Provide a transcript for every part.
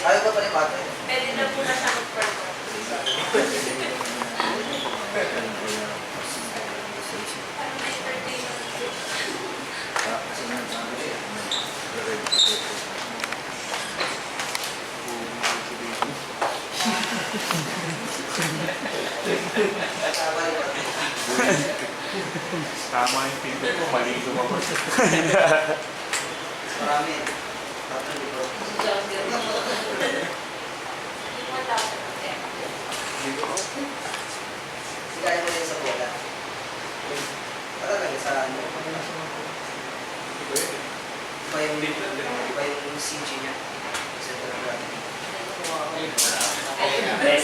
Ayaw ka pa ni Pato? Pwede na po na siya mag-perform. Parang may Tama yung pinto ko, mali lumabas. Marami. Pato, di ba? Sigaya mo din sa bola. Talaga sa ano? Iba yung CG niya. Kasi talaga. May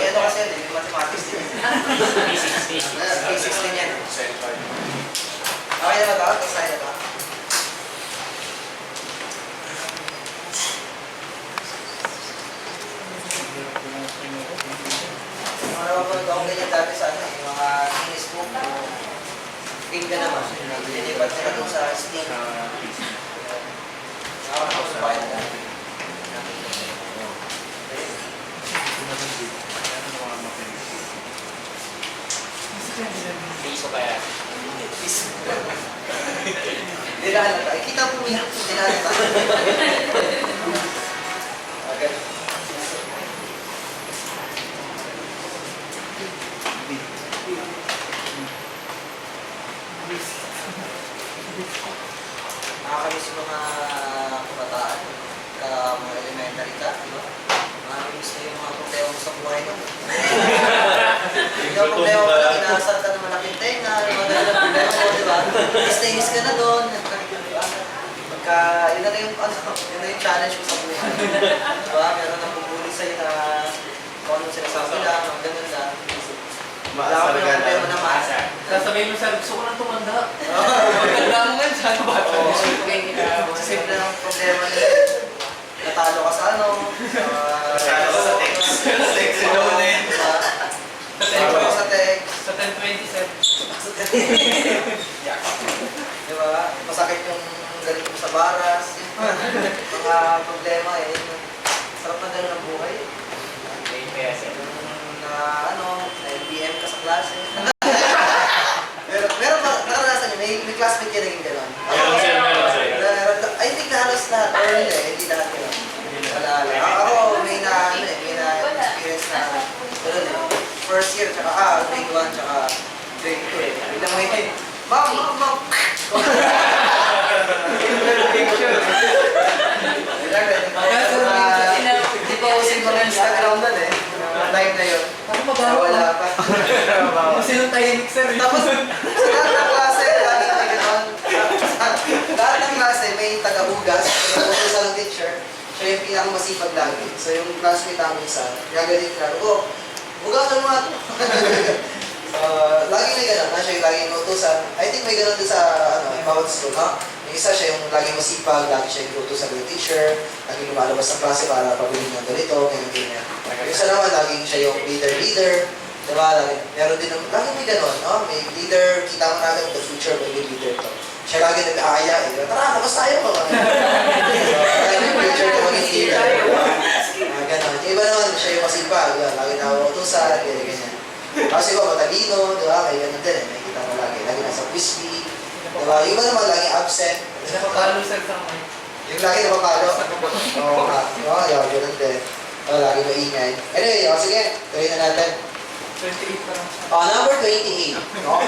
ano kasi yan eh, may mathematics din. Basics din yan. Okay na ba ito? Tapos tayo na ba? Mga napapanood akong ganyan dati sa ano, yung mga Guinness Book. Game ka naman. Nililipat nila doon sa Steam. Nakakapos pa kayo na dati. Piso kaya. Dinahan tayo. Kita po yung dinahan tayo. Okay. Nakakamiss yung mga kabataan, mga elementary ka, di ba? Nakakamiss na yung mga problema mo sa buhay mo. Yung problema mo lang, inaasal ka ng malaking tenga, yung mga ganun ang problema mo, di ba? Inis ka na doon, pagka, yun na yung challenge mo sa buhay. Di ba? Meron nang bubuli sa'yo na kung anong sinasabi lang, mga ganun lang. Wala ko yung problema na maasa. Sasabihin mo sa gusto ko lang tumanda. Maganda mo nga, sana ba? Simple lang ang problema nila. Natalo ka sa ano, Natalo ka sa text. Sa text, ano yun na yun. Natalo ka sa text. Sa 1027. Diba? Masakit yung ganito mo sa baras. Mga problema eh. Sarap na gano'n ang buhay. Na ano, na-LBM ka sa klase. Meron ba, naranasan niyo, may classmate kayo naging gano'n? I think na halos lahat, or hindi lahat gano'n. Ako, may na-experience na gano'n eh. First year, tsaka grade 1, tsaka grade 2 eh. Biglang may, ma'am! Hindi pa usin mga Instagram doon eh. Live na yun. Ako magawa. Wala pa. Sinong tahimik sir? Tapos, sa lahat ng klase, lagi may gano'n. Lahat ng klase, may taga-hugas, taga-hugas sa teacher. Siya yung pinakamasipag lagi. So yung classmate namin isa, gagalit na, hugasan mo nga. Lagi may gano'n, siya yung lagi yung utusan. I think may gano'n din sa bawat school, no? Yung isa siya yung lagi masipag, lagi siya yung utusan ng teacher, lagi lumalabas ng klase para pabiling ng ganito, ganyan. Yung isa naman, laging siya yung leader. Diba? Meron din naman, lagi may gano'n, no? May leader, kita mo natin, the future may leader to. Siya lagi nag-aaya, eh. Tara, labas tayo mga. Lagi yung future to maging leader. Gano'n. Yung iba naman, siya yung masipag, lagi na utusan, ganyan. Kasi ko, matalino, diba? May gano'n din, may kita mo lagi. Lagi nasa whiskey. Diba? Yung iba naman, lagi absent. Napapalo sir sa mga. Yung lagi napapalo. Oo nga. Oo, yung gano'n din. Lagi maingay. Anyway, sige, tuloy na natin. 28 pa lang. Number 28. No?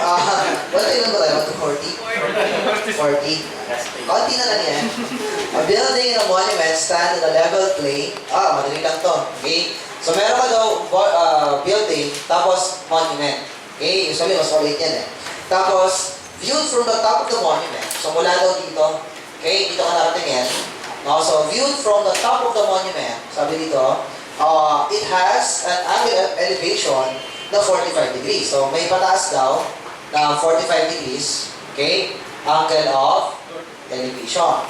Wala ilan ba tayo? 40? 40. Konti na lang yan. A building in a monument stand in a level plane. Madali lang to. Okay? So meron ka daw building, tapos monument. Okay? Usually, mas maliit yan eh. Tapos, viewed from the top of the monument. So mula daw dito. Okay? Dito ka narating yan. No? So, viewed from the top of the monument. Sabi dito, it has an angular elevation na 45 degrees. So, may pataas daw na 45 degrees, okay? Angle of elevation.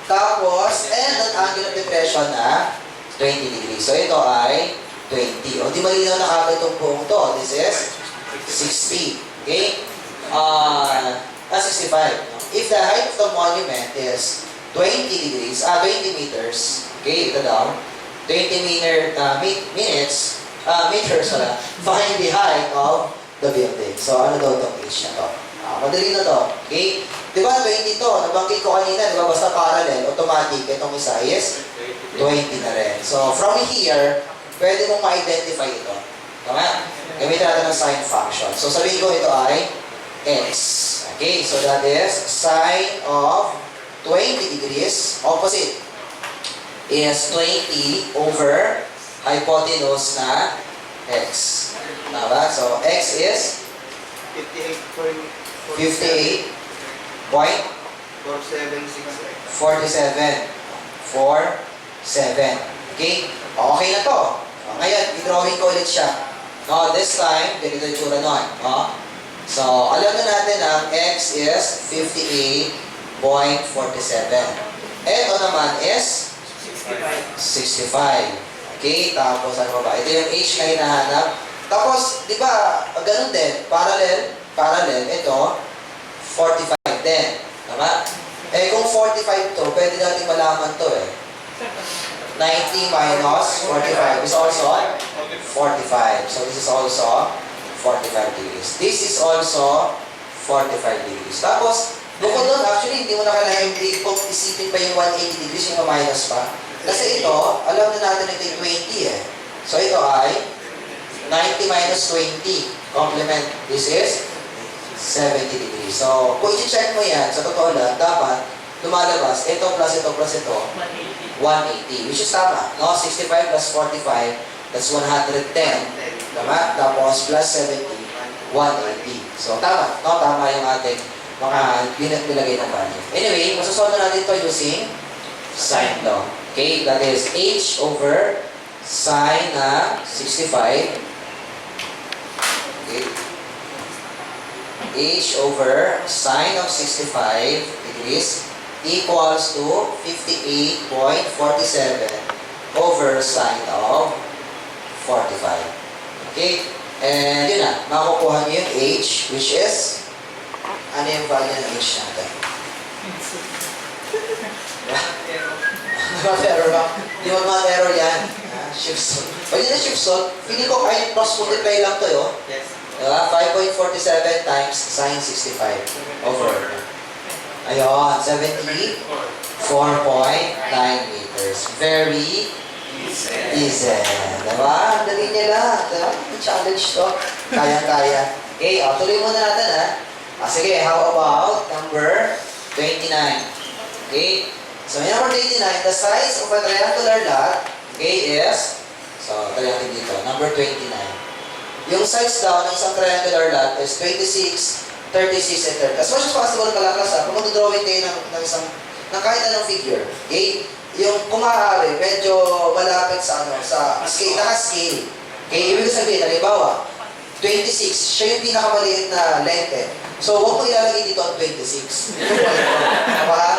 Tapos, and an angle of depression na 20 degrees. So, ito ay 20. O, di malinaw na kagad itong buong to. This is 60. Okay? 65. If the height of the monument is 20 degrees, 20 meters, okay, ito daw, 20 meters, find the height of the building. So, ano daw itong age na to? Madali na to. Okay? Di ba, 20 to. Nabanggit ko kanina, di ba, basta parallel, automatic, itong isa is 20 na rin. So, from here, pwede mong ma-identify ito. Tama? Gamitin natin ng sine function. So, sabihin ko ito ay x. Okay? So, that is sine of 20 degrees, opposite, is 20 over hypotenuse na x. Tama? So, x is 58.47. Okay? Okay na to. Ngayon, i-drawing ko ulit siya. No, this time, ganito yung tsura nun. No? So, alam na natin ang x is 58.47. Ito naman is 65. Okay? Tapos, ano ba? Ito yung h na hinahanap. Tapos, di ba, ganun din, parallel, ito, 45 din. Tama? Eh, kung 45 to, pwede natin malaman to eh. 90 minus 45 is also 45. So, this is also 45 degrees. This is also 45 degrees. Tapos, bukod doon, actually, hindi mo na kailangan isipin pa yung 180 degrees, yung minus pa. Kasi ito, alam na natin ito yung 20 eh. So, ito ay 90 minus 20. Complement. This is 70 degrees. So, kung i-check mo yan, sa totoo lang, dapat lumalabas, ito plus ito plus ito, 180. Which is tama. No? 65 plus 45, that's 110. Tama? Tapos plus 70, 180. So, tama. No? Tama yung ating mga binilagay ng value. Anyway, masasolve na natin ito using sine law. Okay? That is h over sine na 65. Okay. H over sine of 65 degrees equals to 58.47 over sine of 45. Okay? And yun na, makukuha niyo yung H, which is, ano yung value ng H natin? Mag-error ba? Hindi mag-error yan. Shift salt. Pwede na shift salt. Feeling ko kahit cross multiply lang to yun. Yes. Diba? 5.47 times sine 65 over. Ayun, 74.9 meters. Very easy. Diba? Ang dali niya lang. Diba? Challenge to. Kaya-kaya. Okay, tuloy muna natin ha. Sige, how about number 29? Okay? So, number 29, the size of a triangular lot, okay, is, so, tayo natin dito, number 29. Yung size daw ng isang triangular lot is 26, 36, and 30. As much as possible, kalakas ha, kung mag-drawing kayo ng isang, ng kahit anong figure, okay? Yung kung maaari, medyo malapit sa ano, sa scale, naka-scale. Okay, ibig sabihin, halimbawa, 26, siya yung pinakamaliit na length eh. So, huwag mo ilalagay dito ang 26. Diba?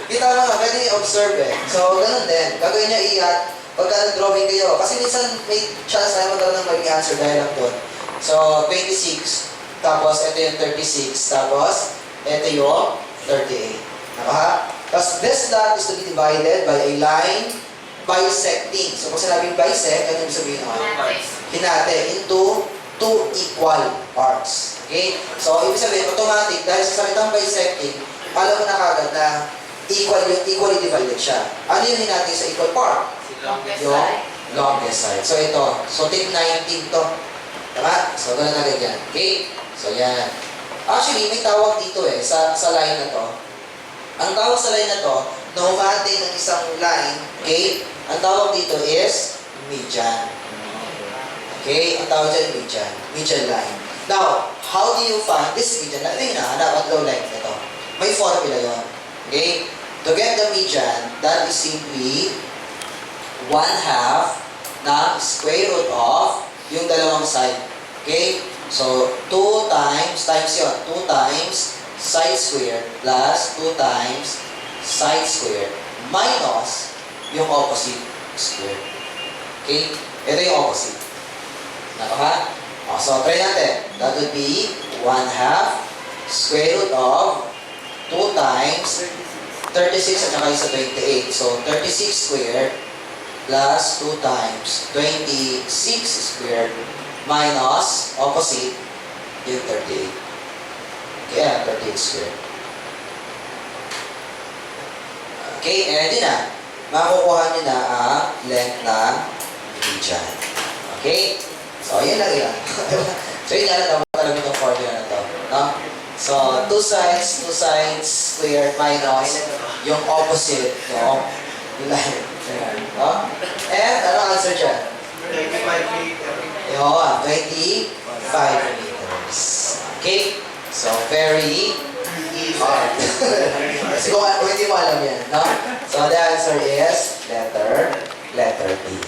Kita mo nga, pwede i-observe eh. So, ganun din. Gagawin niya iyan pagka nag-drawing kayo. Kasi minsan may chance na magkaroon ng maging answer dahil lang doon. So, 26. Tapos, ito yung 36. Tapos, ito yung 38. Diba? Tapos, this lot is to be divided by a line bisecting. So, pag sinabing bisect, ano yung sabihin naman? Hinati into two equal parts. Okay? So, ibig sabihin, automatic, dahil sa salitang bisecting, alam mo na kagad na equally divided siya. Ano yung hinati sa equal part? Yung longest side. So, ito. So, take 19 to. Tama? So, ganun na ganyan. Okay? So, yan. Actually, may tawag dito eh, sa line na to. Ang tawag sa line na to, na humati ng isang line, okay? Ang tawag dito is median. Okay? Ang tawag dyan, median line. Now, how do you find this median line? Ito yung hinahanap at low length nito. May formula yon. Okay? To get the median, that is simply 1/2 na square root of yung dalawang side. Okay? So, 2 times yun. 2 times side squared plus 2 times side squared minus yung opposite squared. Okay? Ito yung opposite. Ha? So, try natin. That would be 1/2 square root of 2 times 36 at saka isa 28. So, 36 squared plus 2 times 26 squared minus opposite yung 38. Kaya 38 squared. Okay, and yun na. Makukuha nyo na ang length ng median. Okay? So, yun lang yan. So, yun na lang talaga itong formula na to. No? So, 2 sides squared minus yung opposite ng line. No? And, ano answer dyan? 25 meters. Okay? So, very hard. Kasi kung hindi mo alam yan, no? So, the answer is letter B.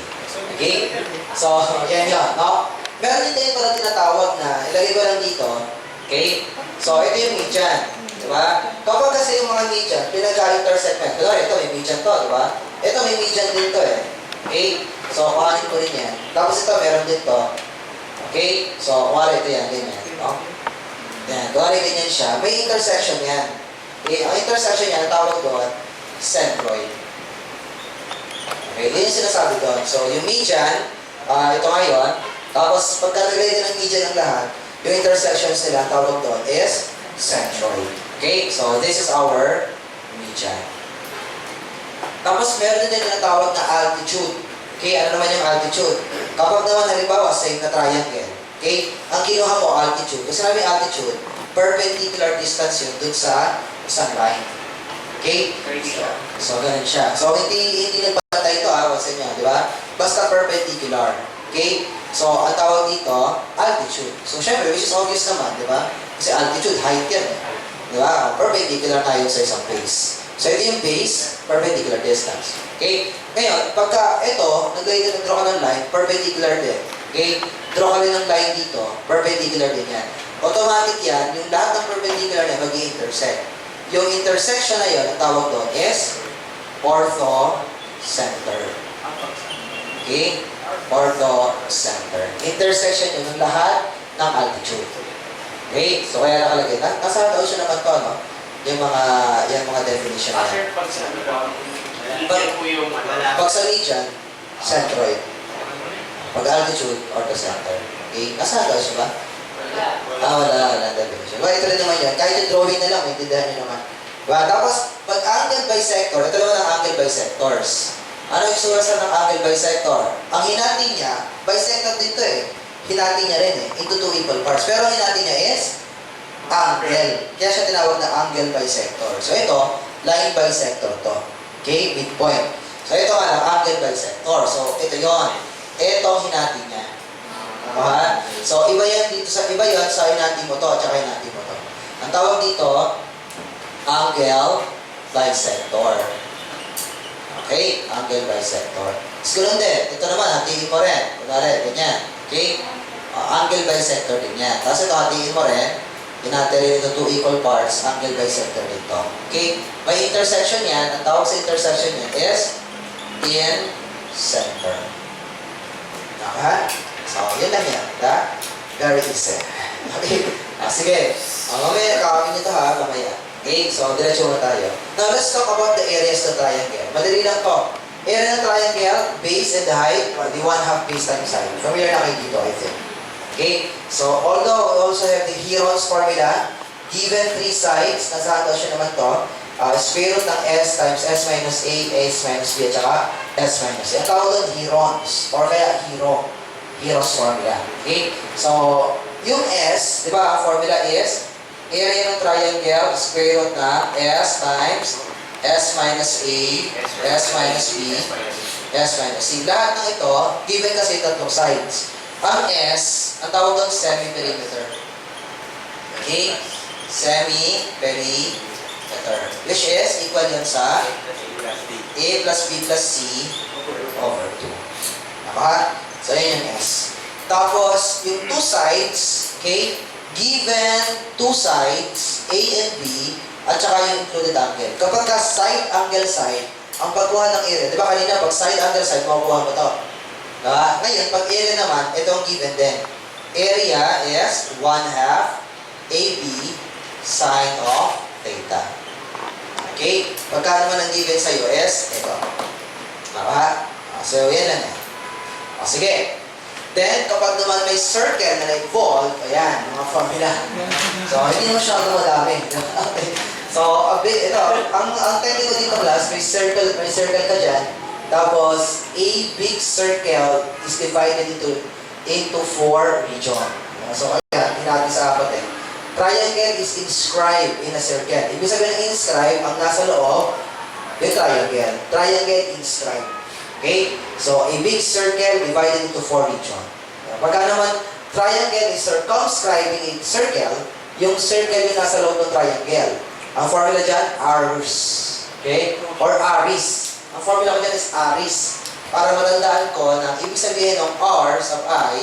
Okay? So, yan yun, no? Meron din tayo pala tinatawag na, ilagay ko lang dito, okay? So, ito yung median, di ba? Kapag kasi yung mga median, pinag-intersect mo. Ito, may median to, di ba? Ito, may median din to eh. Okay? So, kuhanin ko rin yan. Tapos ito, meron din to. Okay? So, kuwari ito yan, ganyan, no? Yan, kuwari ganyan siya. May intersection yan. Okay? Ang intersection yan, tawag doon, centroid. Okay, yun yung sinasabi doon. So, yung median, ito ngayon, tapos pagka nilagay ng median ng lahat, yung intersections nila, tawag doon is centroid. Okay, so this is our median. Tapos meron din na tawag na altitude. Okay, ano naman yung altitude? Kapag naman halimbawa, same na triangle. Okay, ang kinuha mo altitude. Kasi namin altitude, perpendicular distance yun dun sa isang line. Okay? So, ganun siya. So, hindi nagpatay ito, sa inyo, di ba? Basta perpendicular. Okay? So, ang tawag dito, altitude. So, syempre, which is obvious naman, di ba? Kasi altitude, height yan. Di ba? Perpendicular tayo sa isang base. So, ito yung base, perpendicular distance. Okay? Ngayon, pagka ito, nag-draw ka ng line, perpendicular din. Okay? Draw ka rin ng line dito, perpendicular din yan. Automatic yan, yung lahat ng perpendicular na mag-i-intersect. Yung intersection na yun, ang tawag doon is orthocenter. Okay? Orthocenter. Intersection yun ng lahat ng altitude. Okay? So, kaya nakalagay. Nasa daw siya naman to, no? Yung mga definition na yan. Sir, pag sa ano ba? Median po yung Pag sa median, centroid. Pag altitude, orthocenter. Okay? Nasa daw siya ba? Wala definition. Well, ito rin naman yan. Kahit yung drawing na lang, maintindihan nyo naman. Diba? Tapos, pag angle bisector, ito naman ang angle bisectors. Ano yung source ng angle bisector? Ang hinati niya, bisector dito eh. Hinati niya rin eh, into two equal parts. Pero ang hinati niya is angle. Kaya siya tinawag na angle bisector. So ito, line bisector to. Okay, midpoint. So ito nga lang, angle bisector. So ito yon. Ito ang hinati niya. So, iba yan dito sa hinati mo to at saka hinati mo to. Ang tawag dito, angle bisector. Okay? Angle bisector. Tapos ganoon din. Ito naman, hatiin mo rin. Kunwari, ganyan. Okay? Angle bisector din yan. Tapos ito, hatiin mo rin. Hinati rin ito two equal parts. Angle bisector dito. Okay? May intersection yan. Ang tawag sa intersection yan is in center. Okay? So, yun lang yan. Very easy. Okay? Sige. Mamaya, kakawin nyo ito ha. Mamaya. Okay? So, diretso na tayo. Now, let's talk about the areas of the triangle. Madali lang to. Area ng triangle, base and the height, the 1/2 base times height. Familiar na kayo dito, I think. Okay? So, although we also have the Heron's formula, given 3 sides, nasaan daw siya naman to, square root ng s times s minus a, s minus b, at saka s minus a. Ang tawag doon, Heron's, or kaya Heron's formula. Okay? So, yung S, di ba, ang formula is area ng triangle, square root na S times S minus A, S minus B, S minus C. Lahat ng ito, given kasi tatlong sides. Ang S, ang tawag doon semi-perimeter. Okay? Semi-perimeter. Which is equal yun sa A plus B plus C over 2. Naka? So, yun yung S. Tapos, yung two sides, okay? Given two sides, A and B, at saka yung included angle. Kapag ka side angle side, ang pagkuha ng area, di ba kanina, pag side angle side, makukuha mo to. Ngayon, pag area naman, ito ang given din. Area is 1/2 AB sine of theta. Okay? Pagka naman ang given sa'yo is ito. Tama? So, yan lang yan. Sige. Then, kapag naman may circle na nag-involve, ayan, mga formula. So, hindi naman siya madami. So, ito, ang technique ko dito class, may circle ka dyan. Tapos, a big circle is divided into 4 region. So, kaya, natin sa apat eh. Triangle is inscribed in a circle. Ibig sabihin ng inscribe, ang nasa loob, yung triangle. Triangle inscribed. Okay? So, a big circle divided into 4 region. Pagka naman, triangle is circumscribing a circle, yung circle yung nasa loob ng triangle. Ang formula dyan, Aris. Okay? Or Aris. Ang formula ko dyan is Aris. Para matandaan ko na ibig sabihin ng R sub I,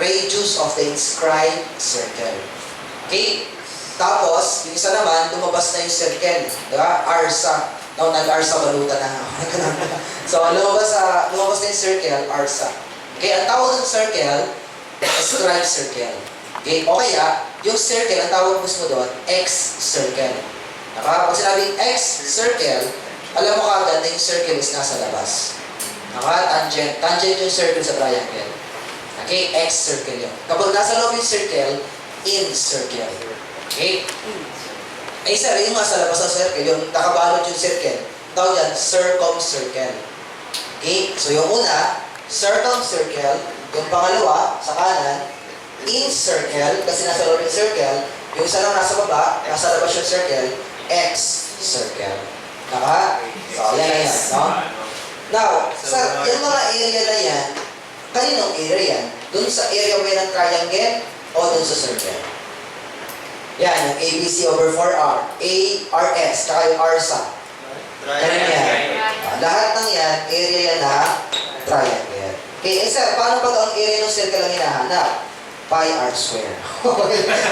radius of the inscribed circle. Okay? Tapos, yung isa naman, lumabas na yung circle. Diba? Arsa. Nag-arsa balutan na. So, lumabas na yung circle, arsa. Okay, ang tawag ng circle, scribe circle. Okay, o kaya, yung circle, ang tawag mo doon, X circle. Pag sinabing X circle, alam mo kagad na yung circle is nasa labas. Tangent. Tangent yung circle sa triangle. Okay, X circle yun. Kapag nasa loob yung circle, in circle. Okay? Ay, sir, yung nasa labas ng circle, yung nakabalot yung circle, tawag yan, circumcircle. Okay? So, yung una, circumcircle, yung pangalawa, sa kanan, in circle, kasi nasa loob yung circle, yung isa lang nasa baba, nasa labas yung circle, X circle. Naka? So, yan na yan, no? Now, sa yung mga area na yan, kaninong area yan? Dun sa area way ng triangle o dun sa circle? Yan, yung ABC over 4R, ARS, tsaka yung ARSA. Ganun yan. Lahat ng yan, area yan na triangle. Okay, sir, paano pag ang area ng circle ang hinahanap? Pi r square.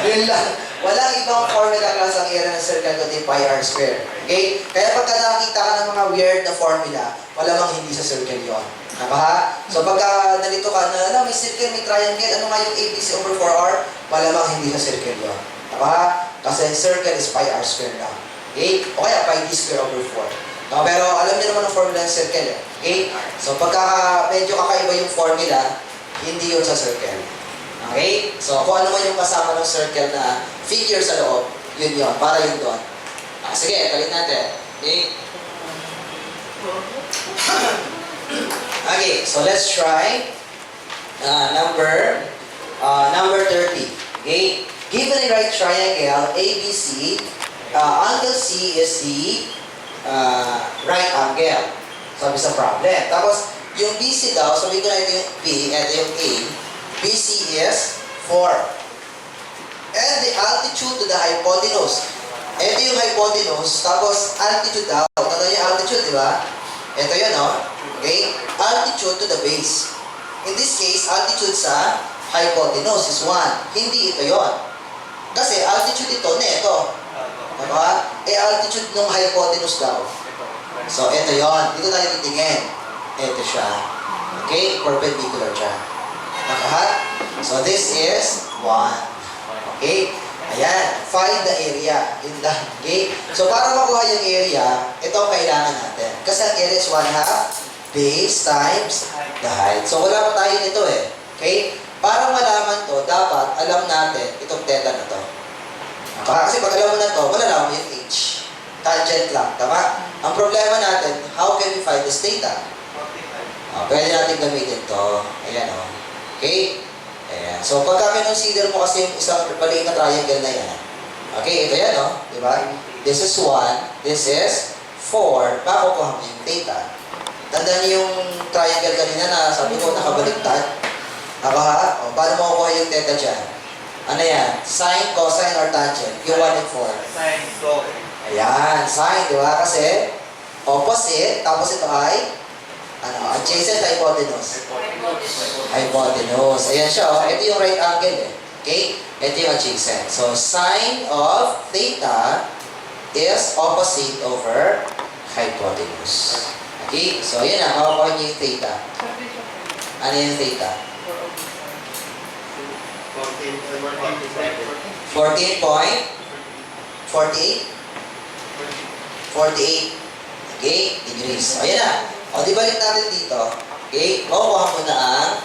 Yun lang. Walang ibang formula class ang area ng circle kundi pi r square. Okay? Kaya pagka nakakita ka ng mga weird na formula, malamang hindi sa circle yon. Tama? So pagka nalito ka na, may circle, may triangle, ano nga yung ABC over 4R? Malamang hindi sa circle yon. Tama? Kasi circle is pi r square lang. Okay? O kaya pi d square over 4. No, pero alam niyo naman ang formula ng circle eh. Okay? So pagka medyo kakaiba yung formula, hindi yun sa circle. Okay? So kung ano man yung kasama ng circle na figure sa loob, yun yun. Para yun doon. Sige, talit natin. Okay? Okay, so let's try number 30. Okay? Given a right triangle, ABC, angle C is the right angle. Sabi sa problem. Tapos, yung BC daw, sabi ko na ito yung B, ito yung A. BC is 4. And the altitude to the hypotenuse. Ito yung hypotenuse, tapos altitude daw. Tanda yung altitude, di ba? Ito yun, no? Okay? Altitude to the base. In this case, altitude sa hypotenuse is 1. Hindi ito yon. Kasi altitude ito, neto. Diba? Altitude ng hypotenuse daw. So, ito yon. Dito tayo titingin. Ito siya. Okay? Perpendicular siya. Nakahat? So, this is 1. Okay? Ayan. Find the area. Yun lang. Okay? So, para makuha yung area, ito ang kailangan natin. Kasi ang area is 1/2 base times the height. So, wala pa tayo nito eh. Okay? Para malaman to, dapat alam natin itong theta na to. Kasi pag alam mo na to, malalaman mo yung h. Tangent lang. Tama? Ang problema natin, how can we find this theta? Pwede natin gamitin to. Ayan o. Okay? Ayan. So, pagka kinonsider mo kasi yung isang maliit na triangle na yan. Okay, ito yan o. Diba? This is 1. This is 4. Makukuha mo yung theta. Tandaan niyo yung triangle kanina na sabi ko nakabaliktad. Nakaha? O, paano makukuha yung theta dyan? Ano yan? Sine, cosine, or tangent? Yung 1 and 4. Sine, cosine. Ayan, sine, di ba? Kasi opposite, tapos ito ay Ano, adjacent hypotenuse. Hypotenuse. Hypotenuse. Ayan siya, oh. Ito yung right angle, eh. Okay? Ito yung adjacent. So, sine of theta is opposite over hypotenuse. Okay? So, ayan na. Makakuha niyo yung theta. Ano yung theta? 14.48? 48. Okay? Degrees. So, ayan na. O, di balik natin dito. Okay? Makukuha mo na ang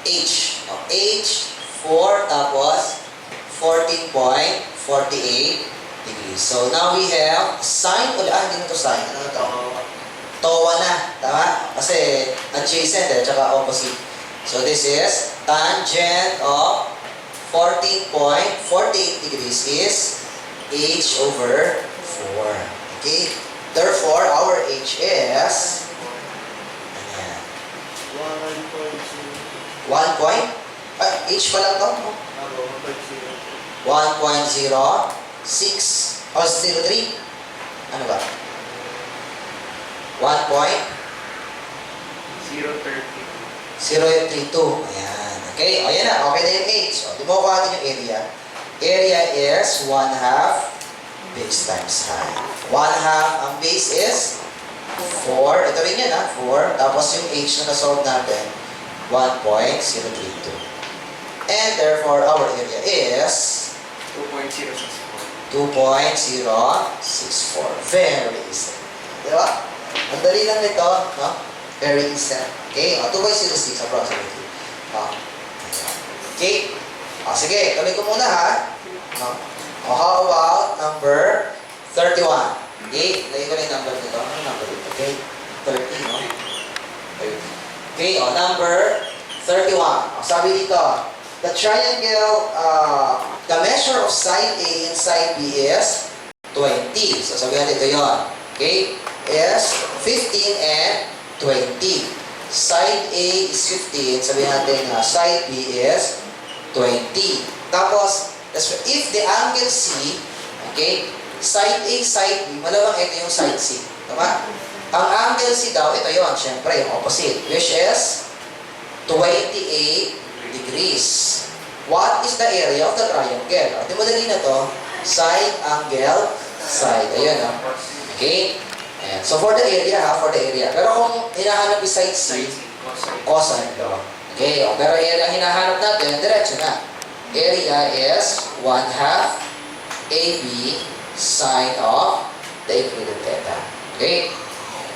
H. O, H, 4, tapos 14.48 degrees. So, now we have sine ulit. Hindi na ito sine. Ano na ito? TOA na. Tama? Kasi adjacent eh, tsaka opposite. So, this is tangent of 14.48 degrees is H over 4. Okay? Therefore, our H is ayan, 1 point. H pa lang to. 1.06 o 03. Ano ba? 0.032. Ayan. Okay. O, yan na. Okay na yung H. O, di mo ko natin yung area. Area is 1/2 base times height. 1/2 ang base is 4. Ito rin yan, ha? 4. Tapos yung H na nasolve natin, 1.032. And therefore, our area is 2.064. Very easy. Di ba? Ang dali lang nito, no? Very easy. Okay? O, 2.06 approximately. O. Okay? O, sige. Tuloy ko muna, ha? No? O, how about number 31? Okay? Lagay ko na yung number dito. Ano number dito? Okay? 30, no? 30. Okay? O, number 31. O, sabi dito, the triangle, the measure of side A and side B is 20. So, sabihin natin ito yun. Okay? Is 15 and 20. Side A is 15. Sabihin natin na side B is 20. Tapos, if the angle C, okay, side A, side B, malamang ito yung side C. Tama? Ang angle C daw, ito yun, syempre, yung opposite, which is 28 degrees. What is the area of the triangle? Di madali na to. Side, angle, side. Ayun, no? Okay? Ayan. So, for the area, ha? For the area. Pero kung hinahanap yung side C, cosine to. Okay? O, pero area hinahanap natin, diretso na. Area is 1/2 AB sine of the Euclidean theta. Okay?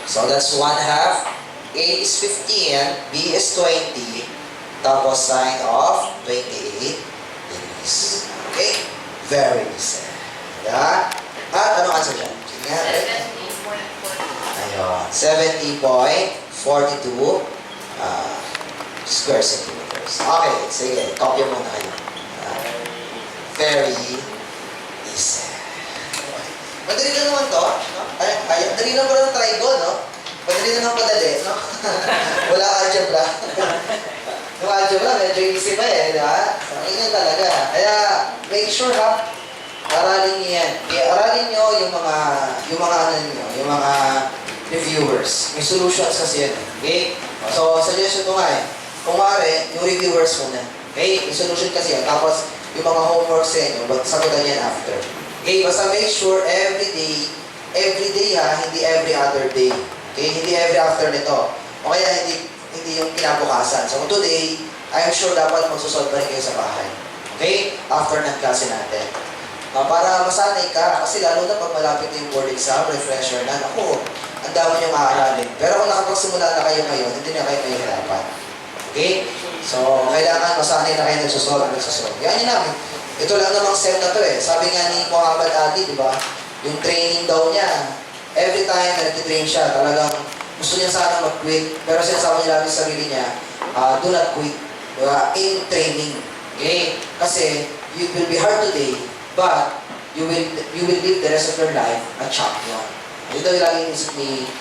So, that's 1/2. A is 15, B is 20, tapos sine of 28 degrees. Okay? Very easy. Yeah? At anong answer dyan? Sige nga. 70.40. Ayun. 70.42 square centimeters. Okay, sige. Copy muna kayo. Very easy. Madali lang naman to. No? Madali lang pala ng trigon, no? Madali lang ng padali, no? Wala algebra. Yung algebra, medyo easy pa eh, di ba? Ganyan talaga. Kaya, make sure ha, aralin niyo yan. Aralin niyo yung mga ano niyo, yung mga reviewers. May solutions kasi yan. Okay? So, suggestion ko nga eh. Kung maaari, yung reviewers muna. Okay? May solution kasi yan. Tapos, yung mga homework sa inyo, sagutan yan after. Okay? Basta make sure every day ha, hindi every other day. Okay? Hindi every after nito. O kaya hindi yung kinabukasan. So, today, I'm sure dapat magsusolve pa rin kayo sa bahay. Okay? After ng klase natin. Para masanay ka, kasi lalo na pag malapit na yung board exam, refresher na, ako, ang dami niyong aaralin. Pero kung nakapagsimula na kayo ngayon, hindi na kayo mahihirapan. Okay? So, kailangan masanay na kayo nagsusolve. Yan yun namin. Ito lang namang sem na to eh. Sabi nga ni Muhammad Ali, di ba? Yung training daw niya, every time na nag-train siya, talagang gusto niya sana mag-quit. Pero sinasabi niya lang sa sarili niya, do not quit. Diba? In training. Okay? Kasi, it will be hard today, but you will live the rest of your life a champion. Ito yung laging isip ni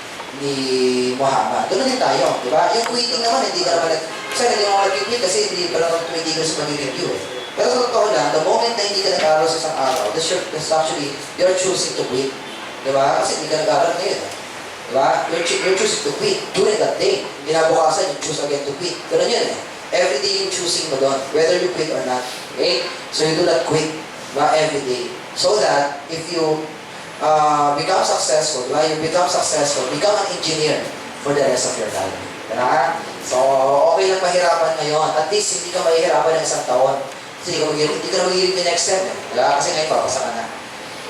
Muhammad. Doon din tayo, di ba? Yung quitting naman, hindi ka naman kasi hindi mo mag-quit kasi hindi pa naman tumitigil sa pag-review eh. Pero sa totoo lang, the moment na hindi ka nag-aaral sa isang araw, that's actually, you're choosing to quit. Di ba? Kasi hindi ka nag-aaral ngayon. Diba? You're choosing to quit during that day. Kinabukasan, you choose again to quit. Ganun yun eh. Every day yung choosing mo doon, whether you quit or not. Okay? So you do not quit, diba? Every day. So that, if you become successful, diba? You become successful, become an engineer for the rest of your life. Diba? So, okay lang mahirapan ngayon. At least, hindi ka mahihirapan ng isang taon. Kasi hindi ka na magiging the next step eh. Diba? Kasi ngayon, papasa ka na.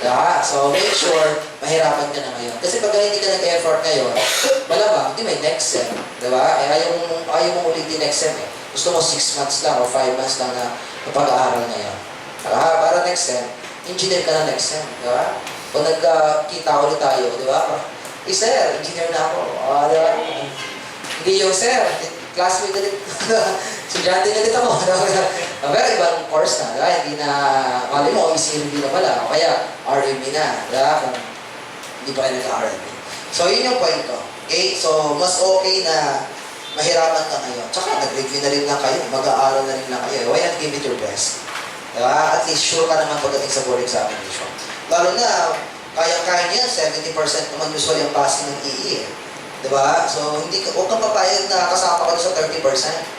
Diba? So, make sure mahirapan ka na ngayon. Kasi pag hindi ka nag-effort ngayon, malamang, hindi may next step. Diba? Eh, ayaw mo ulit yung next step eh. Gusto mo 6 months lang o 5 months lang na pag-aaral ngayon. Diba? Para next step, engineer ka na next step. Diba? Kung nagkita ulit tayo, diba? Sir, engineer na ako. Diba? Hindi yung sir, classmate ulit. Estudyante na ulit ako. Pero ibang course na, diba? Hindi na, mali mo, ECMB na pala. O kaya, RMB na, diba? Kung hindi pa kayo nagka-RMB. So, yun yung point ko. Okay? So, mas okay na mahirapan ka ngayon. Tsaka, nag-review na rin lang kayo. Mag-aaral na rin lang kayo. Why not give it your best? Diba? At least, sure ka naman pagdating sa board examination. Lalo na, kaya-kaya niya, 70% naman usually ang passing ng EE. Diba? So, huwag kang papayag na kasama ka sa 30%.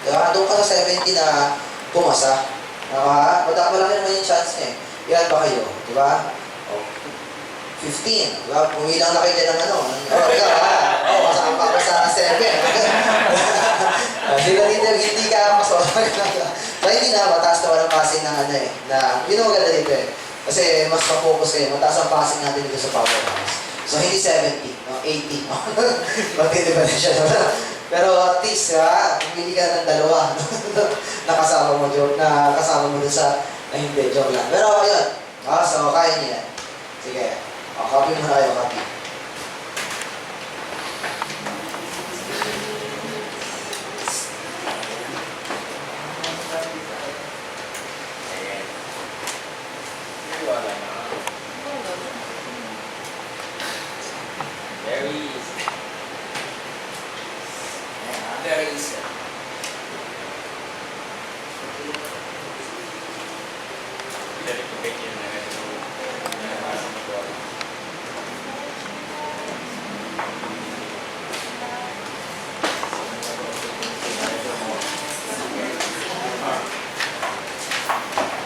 Diba? Doon ka sa 70 na pumasa. Diba? Malaki naman yung chance niya eh. Ilan ba kayo? Diba? 15. Diba? Pumilang na kayo dyan ng ano. Kasama ako sa 7. Hindi ka masawag. So, hindi na, mataas naman ang passing ng ano eh. Yun ang maganda dito eh. Kasi mas ma-focus kayo. Mataas ang passing natin dito sa powerhouse. So, hindi 70, no? 80. Magtitiba na siya. Pero at least, pumili ka ng dalawa nakasama mo dun sa hindi, joke lang. Pero yun. So, kaya niya. Sige. Copy mo na kayo, copy. Very easy. Very easy. Dari kebaikan yang ada tu, masa betul.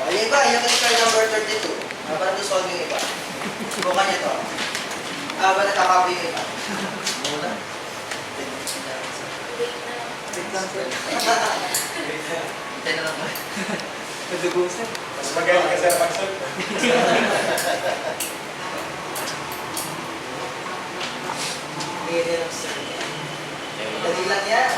Yung iba, yung card number 32. Parang to solve yung iba. Subukan niyo to. Ba nakakopy yung iba? Muna. Wait na lang. Hintay na lang ba? Nadugusan. Mas magaling ka sa pagsal. Hindi lang sir. Dali lang yan.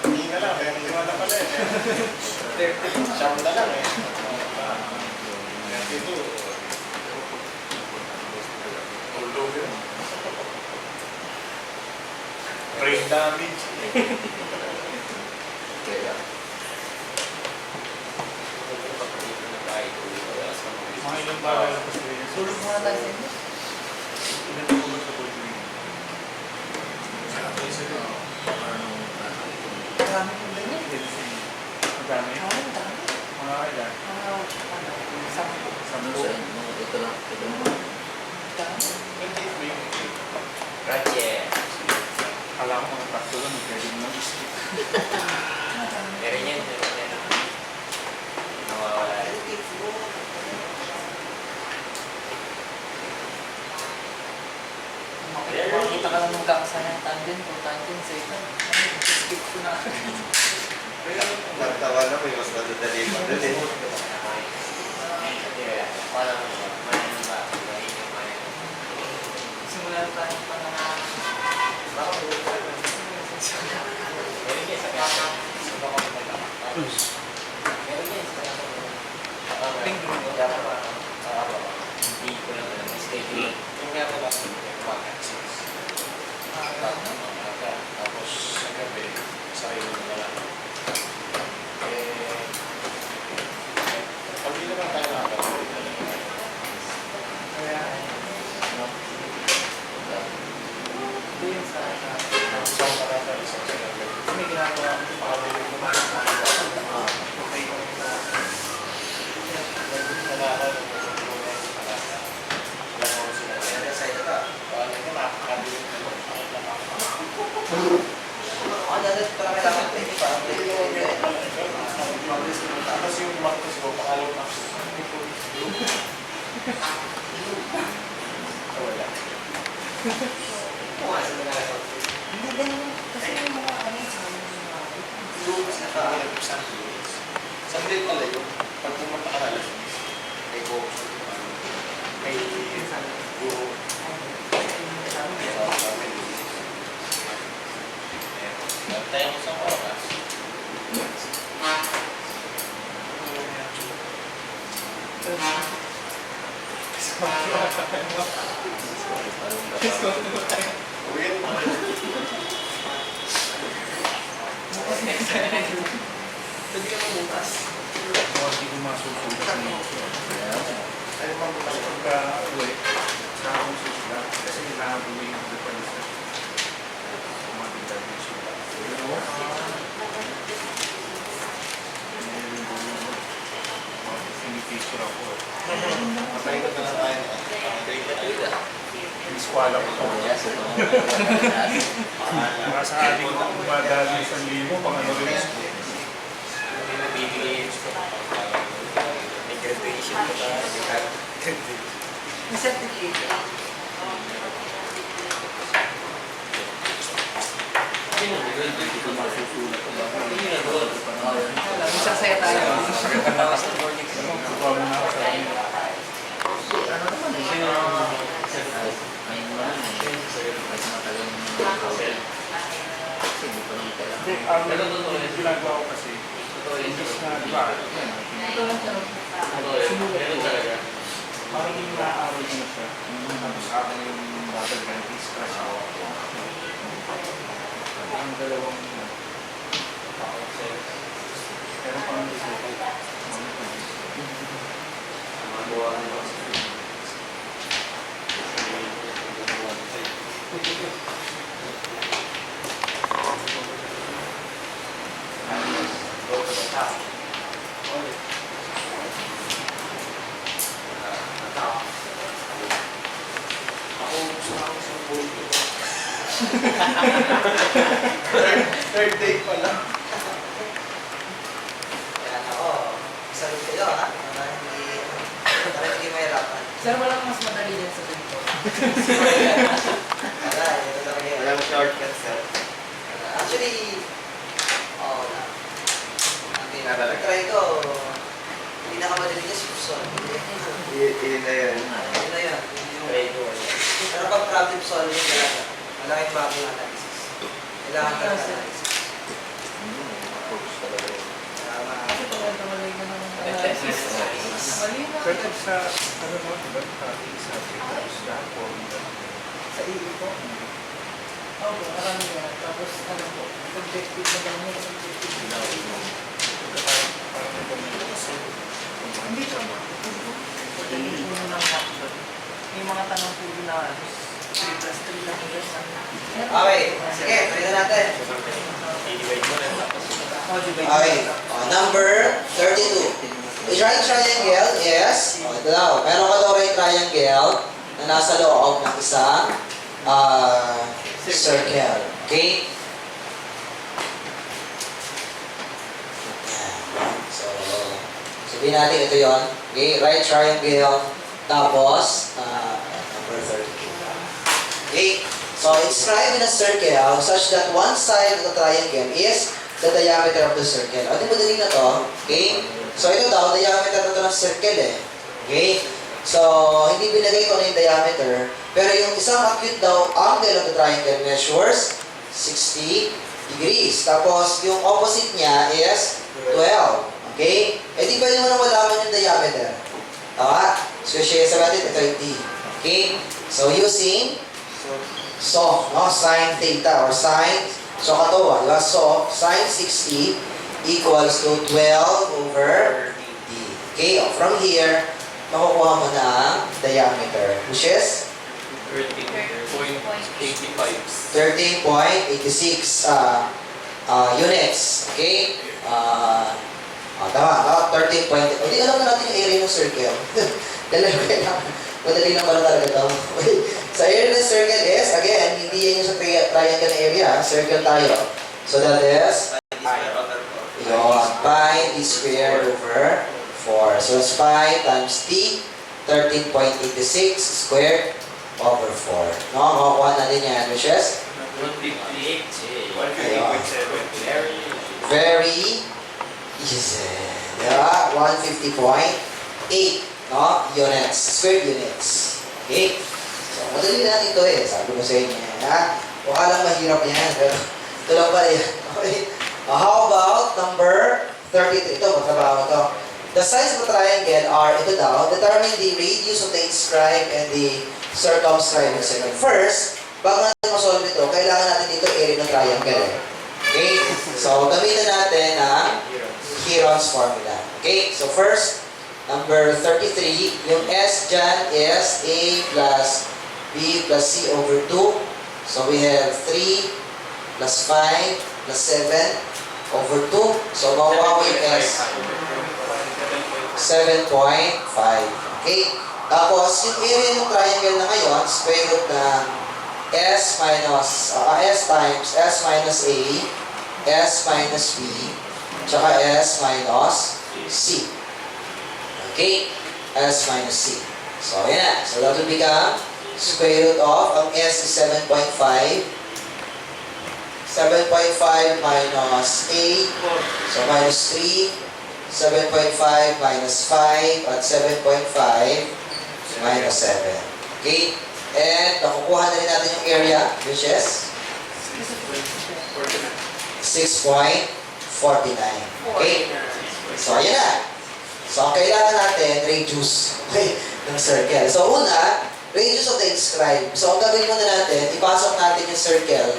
Hindi na lang, kaya hindi na pala eh. Siyam na lang eh. Ito. Tulog yun. Brain damage. Mga ilang bagay lang kasi. Tulog muna tayo sa inyo. Ilan po ba sa board meeting? Marami kong ganyan. Madami. Mga ilan? Sampo. Ito lang. Ito lang. 28 may Project. Alam ko mga takto lang, pwede mo lang. magkakasaya ng tangent o tangent second. Skip ko na. Nagtawa na may mas madadali pa dun eh. Simulan tayo pa na Tapos sa gabi, sarili mo na lang. Pag di naman tayo nakakapagod na lang. din sa Isang parata, isang sa gabi. may ginagawa ko. Makabili mo na. Okay. Nalakad, nagpupunta sa parata. Wala mo sila. Ayan, excited ka. Ano ka, nakakabili mo. Ano na parang kailangan ko hindi pa. Tapos yung Marcos ko, pakalaw na. Wala. Hindi din kasi yung mga ano sa Lumas na ka. Sunday pala yun. Pag pumunta ka na alas 10, may go. May guro. Sa family. Tayo mo sa oras. Uwi mo. bukas next time. Pwede ka mabukas. Hindi ko masusulat sa mga Ay, ma'am, kasi pagka uwi, sa akong susulat, kasi kailangan ko yung depanisa. Kumaganda yung sulat. Sinipicture ako. patay na lang tayo. Iniskwala ko ito. Mga sa ating madali sa libo, pang ano rin yung school. May certificate. Wala, masasaya tayo. Nagkawa mo na ako sa akin. Hindi, ang ginagawa ko kasi, imbis na, di ba, yan, Ito lang tanong. sinulat ko, parang yung naaaral ko na siya. Tapos ako yung babalikan, i-scratch ako. Ang dalawang, pero pang Third day pa lang. Ayan ako. Salute kayo ha. Para hindi mahirapan. Sir, walang mas madali dyan sa ganito. Wala, ito talaga yun. Walang shortcut, sir. Actually, oo na. Try ko. Pinakamadali niya si Upson. Yun na yun. Yun na yun. Pero pag problem solving talaga, malaking bagay ang analysis. Kailangan ka ng analysis. Tama. Kasi pag nagkamali ka ng analysis, mali na. pero pag sa, ano mo, di ba, sa figures na formula. Sa iyo ko. Oo, marami yan. Tapos, ano po, objective na lang yun, objective na lang. Parang may formula kasi. Hindi siya mo. Hindi mo nang hapon. May mga tanong po na 3 plus 3 lang yung Okay, sige, try na natin. Okay, number 32. Right triangle is, ito daw, meron ka daw right triangle na nasa loob ng isang circle. Okay? So, sabihin natin ito yon. Okay, right triangle, tapos, number 32. Okay, So, inscribe in a circle such that one side of the triangle is the diameter of the circle. Ano mo na to? Okay? So, ito daw, diameter na to ng circle eh. Okay? So, hindi binigay ko na yung diameter, pero yung isang acute daw, angle of the triangle measures 60 degrees. Tapos, yung opposite niya is 12. Okay? Eh, di pwede mo na malaman yung diameter. Tama? So, share sa natin, ito yung T. Okay? So, using no? Sine theta or sine, so katawa, diba? So, sine 60 equals to 12 over D. Okay? O, from here, makukuha mo na ang diameter, which is 13.85. 13.86 units. Okay? Tama. 13 point. Hindi alam na natin yung area ng circle. Madali lang pala talaga ito. Okay. So, area ng circle is, again, hindi yan yung sa triangle area. Circle tayo. So, that is, yun, pi d squared over 4. So, it's pi times t, 13.86 squared over 4. No, makukuha natin yan, which is 158. 158.7. very easy. Diba? 150.8 no? Units. Square units. Okay? So, madali na ito eh. Sabi ko sa inyo. Ha? Mukha lang mahirap yan. Pero ito lang pala yan. Okay? How about number 33? Ito, matrabaho ito. The sides of a triangle are, ito daw, determine the radius of the inscribed and the circumscribing circle. First, bago natin masolve ito, kailangan natin dito area ng triangle. Okay? So, gamitin natin ang Heron's formula. Okay? So, first, number 33, yung S dyan is A plus B plus C over 2. So, we have 3 plus 5 plus 7 over 2. So, makuha mo yung S. 7.5. Okay? Tapos, yung area ng triangle na ngayon, square root ng S minus, S times S minus A, S minus B, tsaka S minus C. Okay? S minus C. So, ayan na. So, that will become square root of, ang S is 7.5. 7.5 minus A, so minus 3. 7.5 minus 5 at 7.5 minus 7. Okay? And nakukuha na rin natin yung area, which is 6.49. Okay? So, ayan na. So, ang kailangan natin, radius ng circle. So, una, radius of the inscribed. So, ang gagawin muna natin, ipasok natin yung circle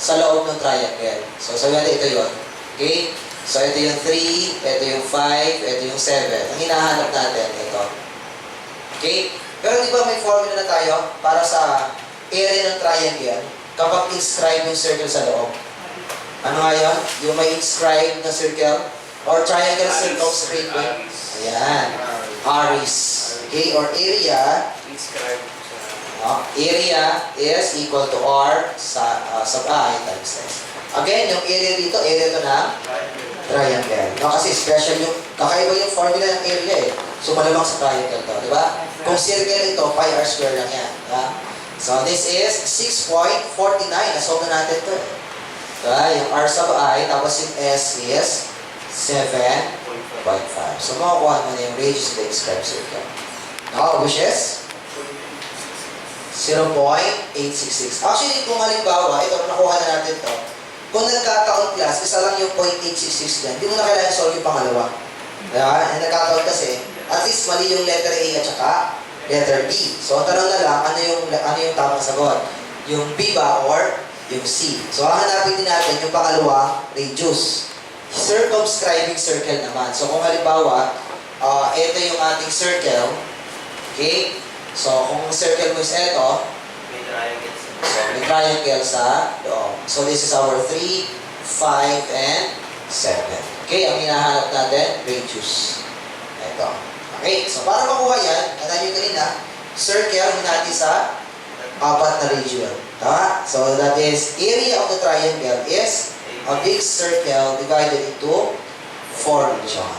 sa loob ng triangle. So, sabi natin ito yun. Okay? So, ito yung 3, ito yung 5, ito yung 7. Ang hinahanap natin, ito. Okay? Pero di ba may formula na tayo para sa area ng triangle kapag inscribe yung circle sa loob? Ano nga yun? Yung may inscribe na circle? Or triangle circumscribe? Ayan. Aris. Okay? Or area. Inscribe Area is equal to R sub I times S. Again, yung area dito, area ito ng triangle. No, kasi special yung, kakaiba yung formula ng area eh. So, malamang sa triangle to, di ba? Kung circle ito, pi r square lang yan. Diba? So, this is 6.49. Nasolve na natin to. Diba? Yung r sub I, tapos yung S is 7.5. So, makukuha mo na yung radius of the inscribed circle. Now, which is 0.866. Actually, kung halimbawa, ito, nakuha na natin to. Kung nagkataon class, isa lang yung 0.866 dyan, hindi mo na kailangan solve yung pangalawa. Diba? Nagkataon kasi, at least mali yung letter A at saka letter B. So, ang tanong na lang, ano yung tamang sagot? Yung B ba or yung C? So, hahanapin din natin yung pangalawang radius. Circumscribing circle naman. So, kung halimbawa, ito yung ating circle. Okay? So, kung circle mo is ito, so, may triangle sa loob. So, this is our 3, 5, and 7. Okay, ang hinahanap natin, radius. Ito. Okay, so para makuha yan, alam nyo kanina, circle natin sa 4 na region. Tama? So, that is, area of the triangle is a big circle divided into 4 region.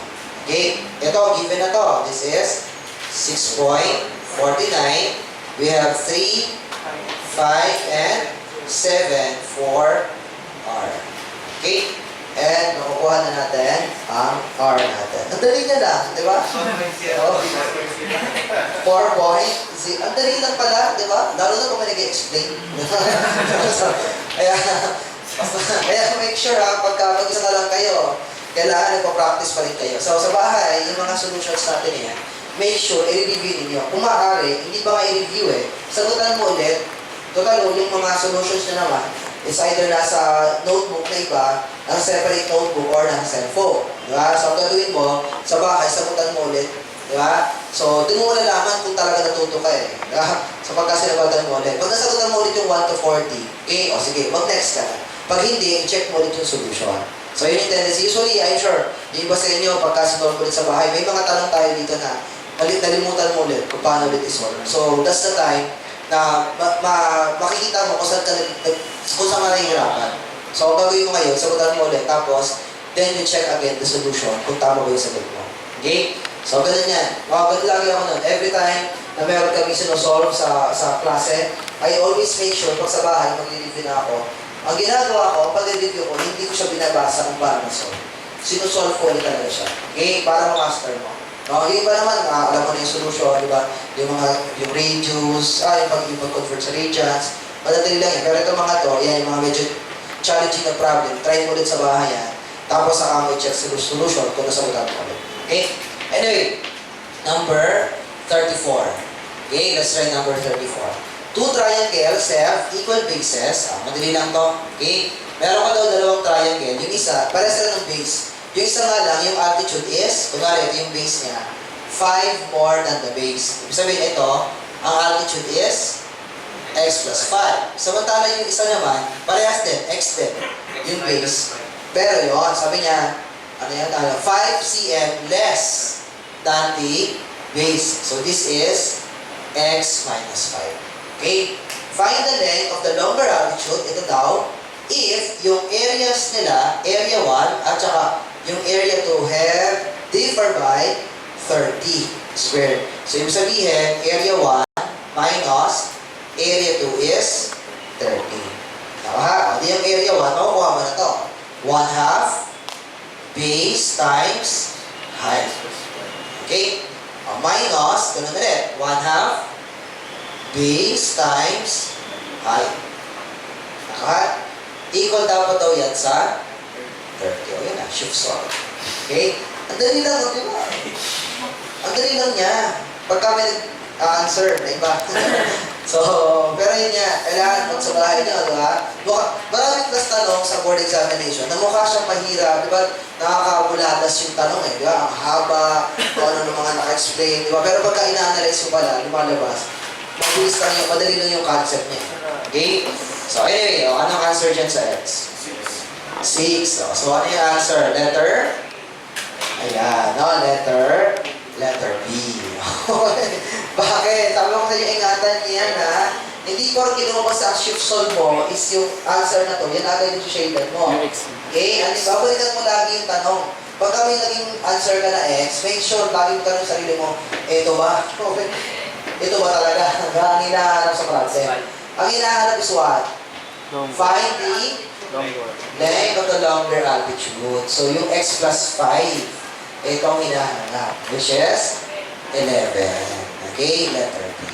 Okay, ito, given na to. This is 6.49. We have 3, 5, and 7, 4, R. Okay? And makukuha na natin ang R natin. Ang dali na lang, di ba? 4 point. Ang dali lang pala, di ba? Lalo na kung may nag-explain. Kaya make sure ha, pagka mag-isa na lang kayo, kailangan nagpa-practice pa rin kayo. So sa bahay, yung mga solutions natin yan, make sure, i-review ninyo. Kung maaari, hindi ba nga i-review eh. Sagutan mo ulit, total yung mga solutions na naman, is either nasa notebook na iba, nasa separate notebook, or nasa cellphone. Diba? So, ang gagawin mo, sa bahay, sagutan mo ulit. Diba? So, doon mo malalaman kung talaga natuto ka eh. Diba? So, pagka sinagutan mo ulit. Pag nasagutan mo ulit yung 1 to 40, okay, o sige, mag-next ka na. Pag hindi, i-check mo ulit yung solution. So, yun yung tendency. Usually, I'm sure, yung iba sa inyo, pagka sinulong ulit sa bahay, may mga tanong tayo dito na nalimutan mo ulit kung paano ulit isolve. So, that's the time na makikita mo kung saan ka nahihirapan. So, ang gagawin mo ngayon, sagutan mo ulit, tapos, then you check again the solution kung tama ba yung sagot mo. Okay? So, ganun yan. Ganun lagi ako nun. Every time na meron kami sinusolve sa klase, I always make sure, pag sa bahay, mag-review na ako. Ang ginagawa ko, pag-review ko, hindi ko siya binabasa kung paano solve. Sinusolve ko ulit talaga siya. Okay? Para ma-master mo. Yung iba naman, alam mo na yung solution, di ba? Yung radius, yung pag-convert sa radians, madadali lang yan. Pero itong mga to, yan, yung mga medyo challenging na problem, try mo ulit sa bahay yan. Tapos saka mo i-check sa solution kung nasagutan mo ulit. Okay? Anyway, number 34. Okay, let's try number 34. Two triangles have equal bases. Madali lang to. Okay? Meron ka daw dalawang triangle. Yung isa, para sila ng base. Yung isa nga lang, yung altitude is, kunwari, ito yung base niya, 5 more than the base. Ibig sabihin, ito, ang altitude is x plus 5. Samantala yung isa naman, parehas din, x din, yung base. Pero yun, sabi niya, ano yan, 5 cm less than the base. So this is x minus 5. Okay? Find the length of the longer altitude, ito daw, if yung areas nila, area 1, at saka yung area 2 have differ by 30 squared. So, ibig sabihin, area 1 minus area 2 is 30. Tama? Di yung area 1, makukuha mo na to. 1/2 base times height. Okay? Minus, ganun ulit. 1/2 base times height. Tama? Equal dapat daw yan sa 30. O yan na, shift solve. Okay? Ang dali lang, di ba? Ang dali lang niya. Pagka may nag-answer, na iba. So, pero yun niya, kailangan pag sa bahay niyo, di ba? Maraming class tanong sa board examination na mukha siyang mahirap, di ba? Nakakabuladas yung tanong eh, di ba? Ang haba, kung ano ng mga naka-explain, di ba? Pero pagka ina-analyze mo pala, lumalabas, mabilis lang yung, madali lang yung concept niya. Okay? So, anyway, anong answer dyan sa X? 6. So, ano yung answer? Letter? Ayan, no? Letter B. Bakit? Sabi ko sa inyo, ingatan niya na hindi ko rin lumabas sa shift solve mo is yung answer na to. Yan agad yung shaded mo. Okay? Ano ba? Balikan mo lagi yung tanong. Pagka may naging answer ka na X, make sure lagi mo tanong sa sarili mo, ito ba? Ito ba talaga? Ang hinahanap sa problem. Ang hinahanap is what? Find the length of the longer altitude. So, yung x plus 5, ito ang hinahanap, which is 11. Okay, letter B.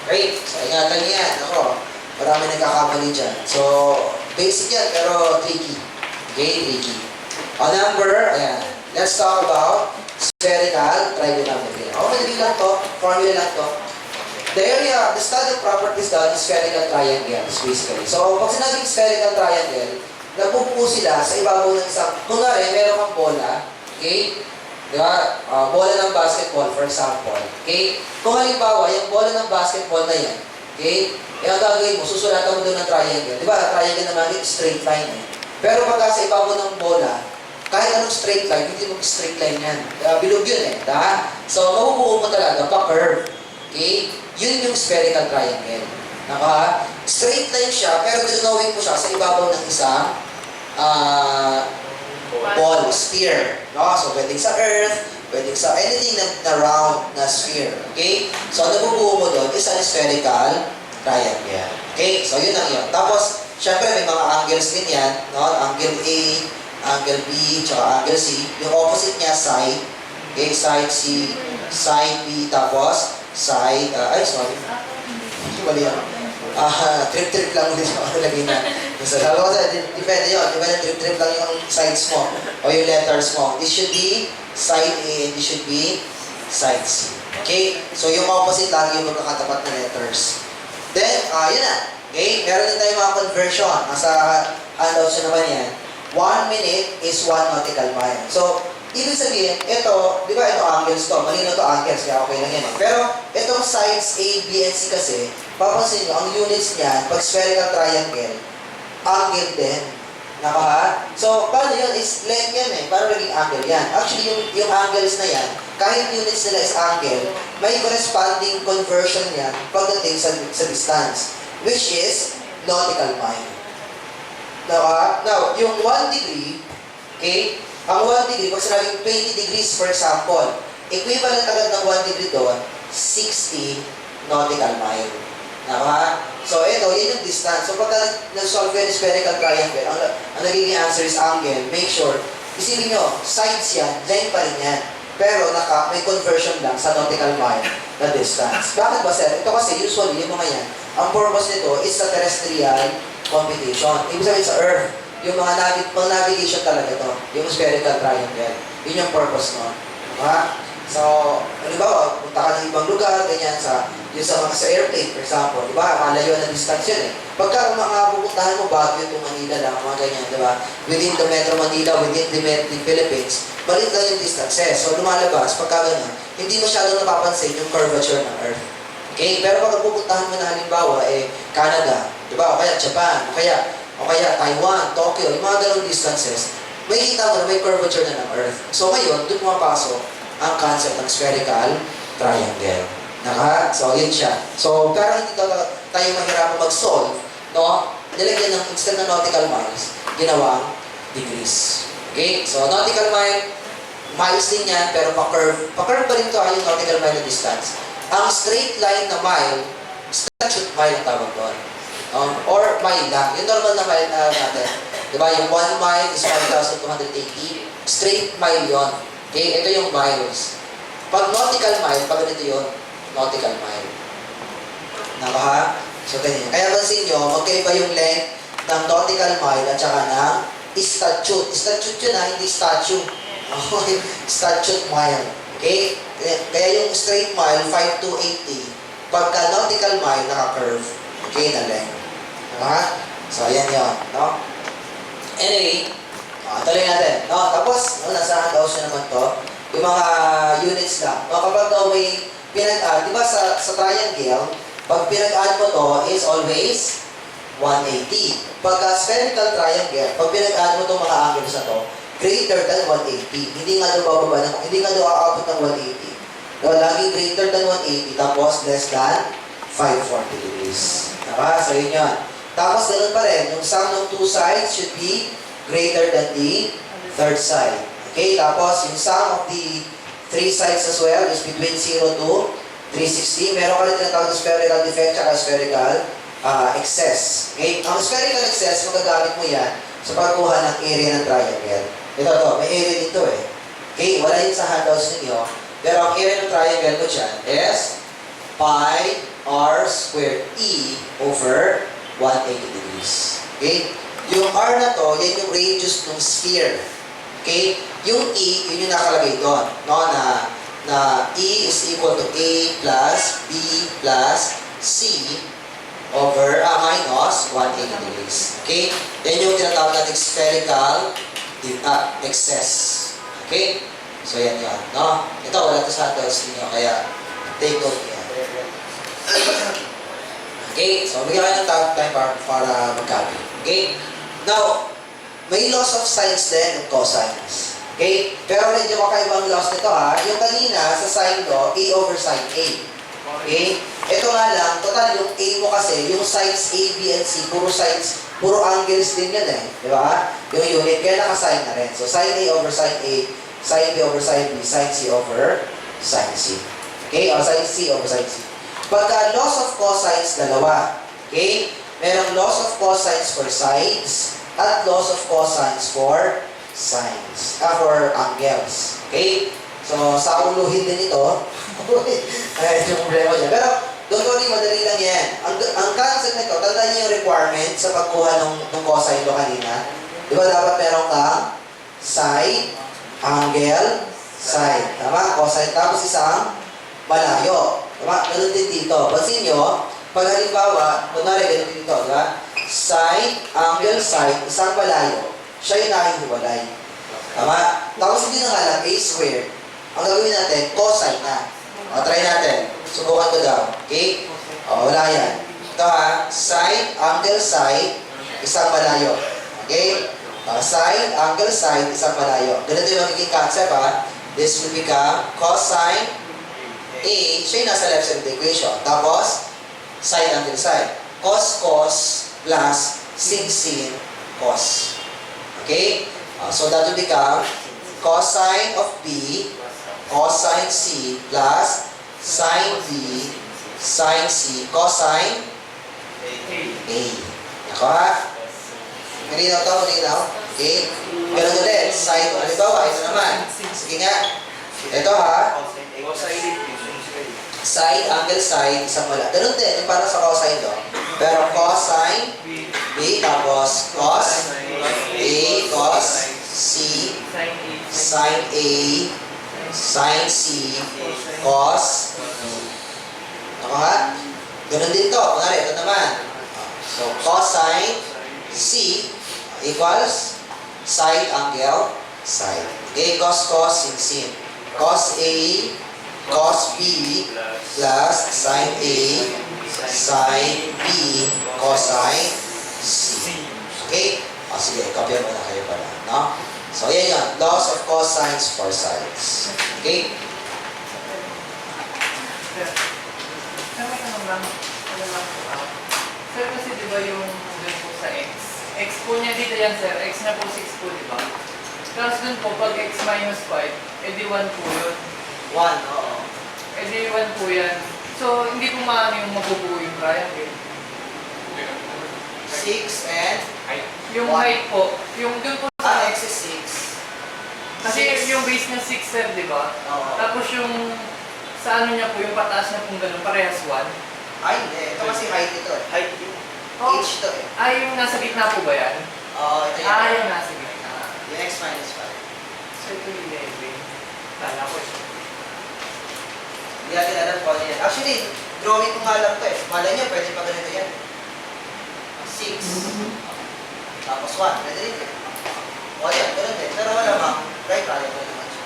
Great. So, ingatan niyo yan. Ako, marami nagkakamali dyan. So, basic yan, pero tricky. Okay, tricky. On number, ayan. Let's talk about spherical trigonometry. Madali lang to. Formula lang to. The study of properties daw is spherical triangles, basically. So, pag sinabing spherical triangle, napupuo sila sa ibabaw ng isang, kunwari, meron kang bola, okay? Diba? Bola ng basketball, for example. Okay? Kung halimbawa, yung bola ng basketball na yan, okay? Yung gagawin mo, susulatan mo doon ng triangle. Diba? Triangle naman yung straight line. Eh. Pero pagka sa ibabaw ng bola, kahit anong straight line, hindi mo straight line yan. Bilog yun eh. Diba? So, mabubuo mo talaga pa-curve. Okay? Yun yung spherical triangle. Naka, straight line siya, pero dinawin mo siya sa ibabaw ng isang ball, sphere. No? So, pwedeng sa earth, pwedeng sa anything na round na sphere. Okay? So, ang nabubuo mo doon is an spherical triangle. Okay? So, yun ang yun. Tapos, syempre may mga angles din yan, no? Angle A, angle B, tsaka angle C. Yung opposite niya, side. Okay, side C, side B, tapos side, sorry. Mali yan. Trip-trip lang ulit yung lagay na. So, depende yun. Depende, trip-trip lang yung sides mo o yung letters mo. This should be side A and this should be side C. Okay? So, yung opposite lagi yung magkakatapat na letters. Then, yun na. Okay? Meron din tayo mga conversion. Nasa handouts nyo naman yan. 1 minute is 1 nautical mile. So, ibig sabihin, ito, di ba ito angles to? Malino to angles, kaya okay lang yan. Pero, itong sides A, B, and C kasi, papansin nyo, ang units niyan, pag spherical triangle, angle din. Naka? So, paano yun? Is length yan eh. Paano naging angle yan? Actually, yung angles na yan, kahit units nila is angle, may corresponding conversion yan pagdating sa distance, which is nautical mile. Now, yung 1 degree, okay, ang 1 degree, pag sinabing 20 degrees, for example, equivalent agad ng 1 degree doon, 60 nautical mile. So, ito, yun yung distance. So, pagka nag-solve yung spherical triangle, ang nagiging answer is angle. Make sure, isipin nyo, sides yan, length pa rin yan. Pero, may conversion lang sa nautical mile na distance. Bakit ba, sir? Ito kasi, usually, yung mga yan, ang purpose nito is sa terrestrial computation. Ibig sabihin sa Earth, yung mga navigation talaga ito, yung spherical triangle. Yun yung purpose mo. So, halimbawa, punta ka ng ibang lugar, ganyan, sa airplane, for example, di ba? Malayo na distance yun eh. Pagka mga pupuntahan mo, Baguio to Manila lang, mga ganyan, di ba? Within the Metro Manila, within the Philippines, maliit lang yung distances. So, lumalabas, pagka ganyan, hindi masyadong napapansin yung curvature ng Earth. Okay? Pero pag pupuntahan mo na halimbawa, Canada, di ba? O kaya Japan, o kaya Taiwan, Tokyo, yung mga ganong distances, may kita mo na may curvature na ng Earth. So, ngayon, doon pumapasok ang concept ng spherical triangle. So, yun siya. So, pero hindi tayo mahirap mag-solve, no? Nilagyan ng, instead ng nautical miles, ginawang degrees. Okay? So, nautical mile, miles din yan, pero pa-curve. Pa-curve pa rin ito yung nautical mile na distance. Ang straight line na mile, statute mile ang tawag doon. Or mile lang. Yung normal na mile natin. Diba? Yung 1 mile is 1,280. Straight mile yon. Okay? Ito yung miles. Pag nautical mile, pag ganito yun, nautical mile. So, ganyan. Kaya pansin nyo, magkaiba yung length ng nautical mile at saka ng statute. Statute yun hindi statue. Okay? Statute mile. Okay? Kaya yung straight mile, 5 to 80. Pagka nautical mile, naka-curve. Okay, na length. So, ayan yun. No? Anyway, tuloy natin. No? Tapos, nasa handouts na naman to. Yung mga units lang. No? Kapag daw may pinag-add, di ba sa triangle, pag pinag-add mo to is always 180. Pagka spherical triangle, pag pinag-add mo itong mga angles na to, greater than 180. Hindi nga daw bababa ng, hindi nga daw aabot ng 180. No? Laging greater than 180, tapos less than 540 degrees. So, yun yun. Tapos, ganun pa rin, yung sum ng two sides should be greater than the third side. Okay, tapos yung sum of the three sides as well is between 0 to 360. Meron ka rin tinatawag na spherical defect at spherical excess. Okay, ang spherical excess, magagamit mo yan sa pagkuha ng area ng triangle. Ito, may area dito eh. Okay, wala yun sa handouts ninyo. Pero ang area ng triangle ko dyan is pi r squared e over 180 degrees. Okay? Yung r na to, yan yung radius ng sphere. Okay? Yung e, yun yung nakalagay doon. No? Na e is equal to a plus b plus c over minus 180 degrees. Okay? Yan yung tinatawag natin spherical excess. Okay? So yan yun. No? Ito, wala ito sa handouts ninyo. Kaya, take note yan. Okay, so bigyan kayo ng time para mag-copy. Okay? Now, may loss of signs din ng cosines. Okay? Pero medyo makaiba ang loss nito Yung kanina, sa sine to, a over sine a. Okay? Ito nga lang, total yung a mo kasi, yung sides a, b, and c, puro angles din yan eh. Di ba? Yung unit, kaya nakasine na rin. So, sine a over sine a, sine b over sine b, sine c over sine c. Okay? O, sine c over sine c. Pagka loss of cosines, dalawa. Okay? merong laws of cosines for sides at laws of cosines for for angles. Okay? So, sa uluhin din ito, ay, yung problema niya. Pero, don't worry, madali lang yan. Ang concept nito, tandaan niyo yung requirement sa pagkuha ng cosine do kanina. Di ba dapat meron kang side, angle, side. Tama? Cosine. Tapos isang malayo. Tama? Ganun din dito. Pansin nyo, pag halimbawa, kunwari ganun din dito, di ba? Side, angle, side, isang malayo. Siya yung nakihiwalay. Tama? Tapos hindi na nga lang, a squared. Ang gagawin natin, cosine na. O, try natin. Subukan ko daw. Okay? O, wala yan. Ito ha, side, angle, side, isang malayo. Okay? Side, angle, side, isang malayo. Ganito yung magiging concept ha. This will become cosine A, siya yung nasa left side of the equation. Tapos, side, angle, side. Cos, cos, plus sin, cos. Okay? So that will become cosine of B, cosine C, plus sine B, sine C, cosine A. Ako ha? Malinaw to, malinaw? Okay? Ganun ulit. Sine, halimbawa, ito naman. Sige nga. Ito ha. Side, angle, side, isang wala. Ganun din, yung parang sa cosine do. Pero cosine B, tapos cos A, cos C, sine A, sine C, cos. Ako ha? Ganun din to. Kunwari, ito naman. So, cosine C equals side, angle, side. Okay, cos, sin. Cos A, cos B, plus sine A, sine B, cosine C. Okay? O sige, kopya mo na kayo pala. No? So, yan yun. Laws of cosines for sides. Okay? Sir, may tanong lang. Ano lang po ako. Sir, kasi di ba yung dun po sa x? X po niya dito yan, sir. X na po 6 po, di ba? Tapos dun po, pag x minus 5, edi 1 po yun. 1, oo. Edi 1 po yan. So, hindi po maano yung mabubuo yung triangle. 6 and Yung One. height po, yung dun po, X is 6. kasi yung base niya 6, sir, di ba? Oo. Tapos yung sa ano niya po, yung pataas niya pong ganun, parehas 1. Ay, hindi. Ito kasi height ito eh. Height yun. Oh. H to eh. Ay, yung nasa gitna po ba yan? Oo, ito Ah, yan. yung nasa gitna. Yung X minus 5. So, ito yung 11. Kala ko eh. Hindi natin alam kung ano yan. Actually, drawing ko nga lang ito eh. Malay niyo, pwede pa ganito yan. 6. Tapos 1. Pwede rin yan. O yan, ganun din. Pero wala bang right triangle naman siya.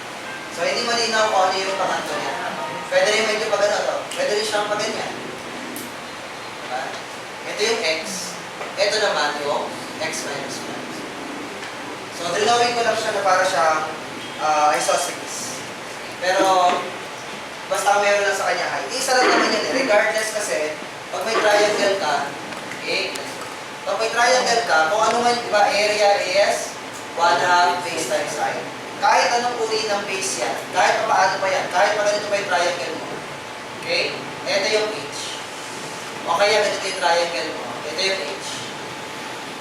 So, hindi malinaw kung ano yung pakanto niya. Pwede rin medyo pa ganito. Pwede rin siyang pa ganyan. Diba? Ito yung X. Ito naman yung X minus 1. So, drawing ko lang siya na para siyang isosceles. Pero, basta meron lang sa kanya height. Isa lang naman yan eh. Regardless kasi, pag may triangle ka, okay? Pag may triangle ka, kung ano man, di ba, area is 1/2 base times height. Kahit anong uri ng base yan, kahit pa paano pa yan, kahit pa ganito pa yung triangle mo. Okay? Ito yung H. O kaya ganito yung triangle mo. Ito yung H.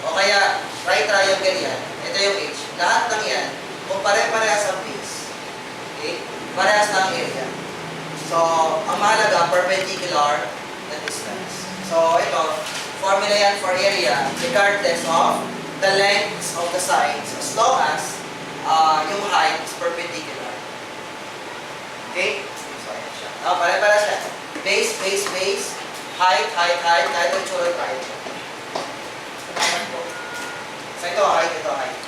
O kaya, right triangle yan. Ito yung H. Lahat ng yan, kung pare-parehas ang base. Okay? Parehas ng area. So, ang mahalaga, perpendicular na distance. So, ito, formula yan for area, regardless of the lengths of the sides, as long as yung height is perpendicular. Okay? So, ayan siya. Pare-para siya. Base, base, base, height, height, height, kahit ang tsura ng height. Salamat po. So, ito height, ito height.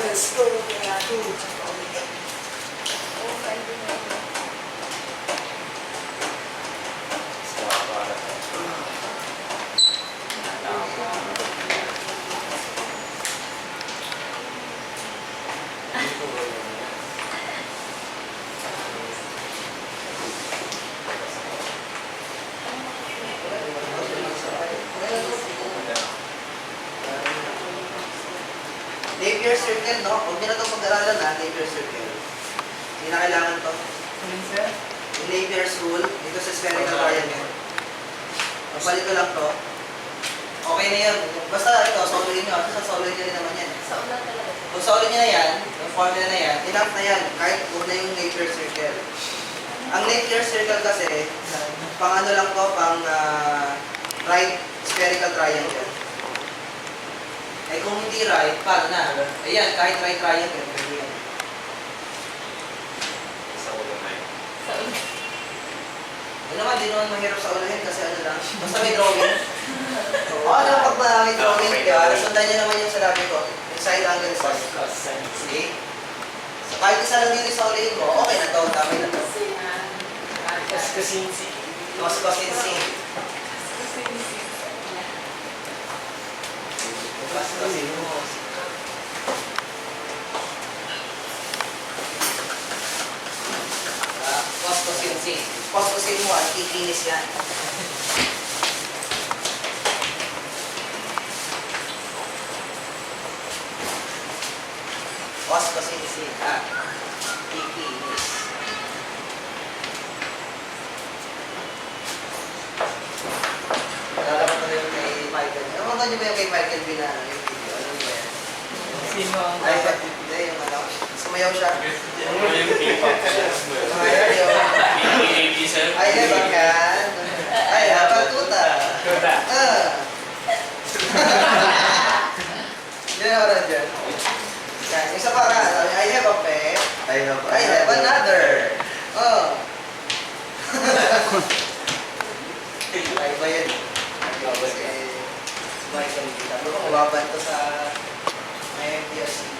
Let's go. Okay. circle, no? Huwag nyo na itong pag-aralan na, Napier circle. Hindi na kailangan to. Alin, sir? Yung Napier's rule, dito sa spherical triangle. Magpalit ko lang to. Okay na yan. Basta ito, soloin nyo. Basta soloin nyo rin naman yan. Sa ulan talaga. Kung solid nyo na yan, yung formula na yan, enough na yan. Kahit huwag na yung Napier circle. Ang Napier circle kasi, pang ano lang to, pang right spherical triangle. Eh kung hindi right, paano na? Ayan, kahit right triangle, pwede yan. Sa ulo na yun. Sa ulan. Yun naman, di naman mahirap sa ulahin kasi ano lang, basta may drawing. O ano pag may drawing, di ba? Sundan nyo naman yung sinabi ko, yung side angle side. See? So kahit isa lang dito sa ulahin mo, okay na to, tama na to. Kasinsi. Cos and sin. Cos and mo. Cos and sin. Cos and mo, ang kikinis yan. Cos and sin. Kikinis. Lalaman ko na yung kay Michael. Ano ba yung kay Michael Binano? Yung video, ano ba yan? Sino ang Ay, hindi, yung ano. Sumayaw siya. Ano yung K-pop siya? Sumayaw yun. PPAP, sir? Ay, habang yan. Ay, habang tuta. Tuta. Yan ako na dyan. Yan, isa pa ka. Sabi, I have a pet. I have another. Oh. Ay, ba yan? Kasi, Michael, kita mo, mababan to sa MTRC.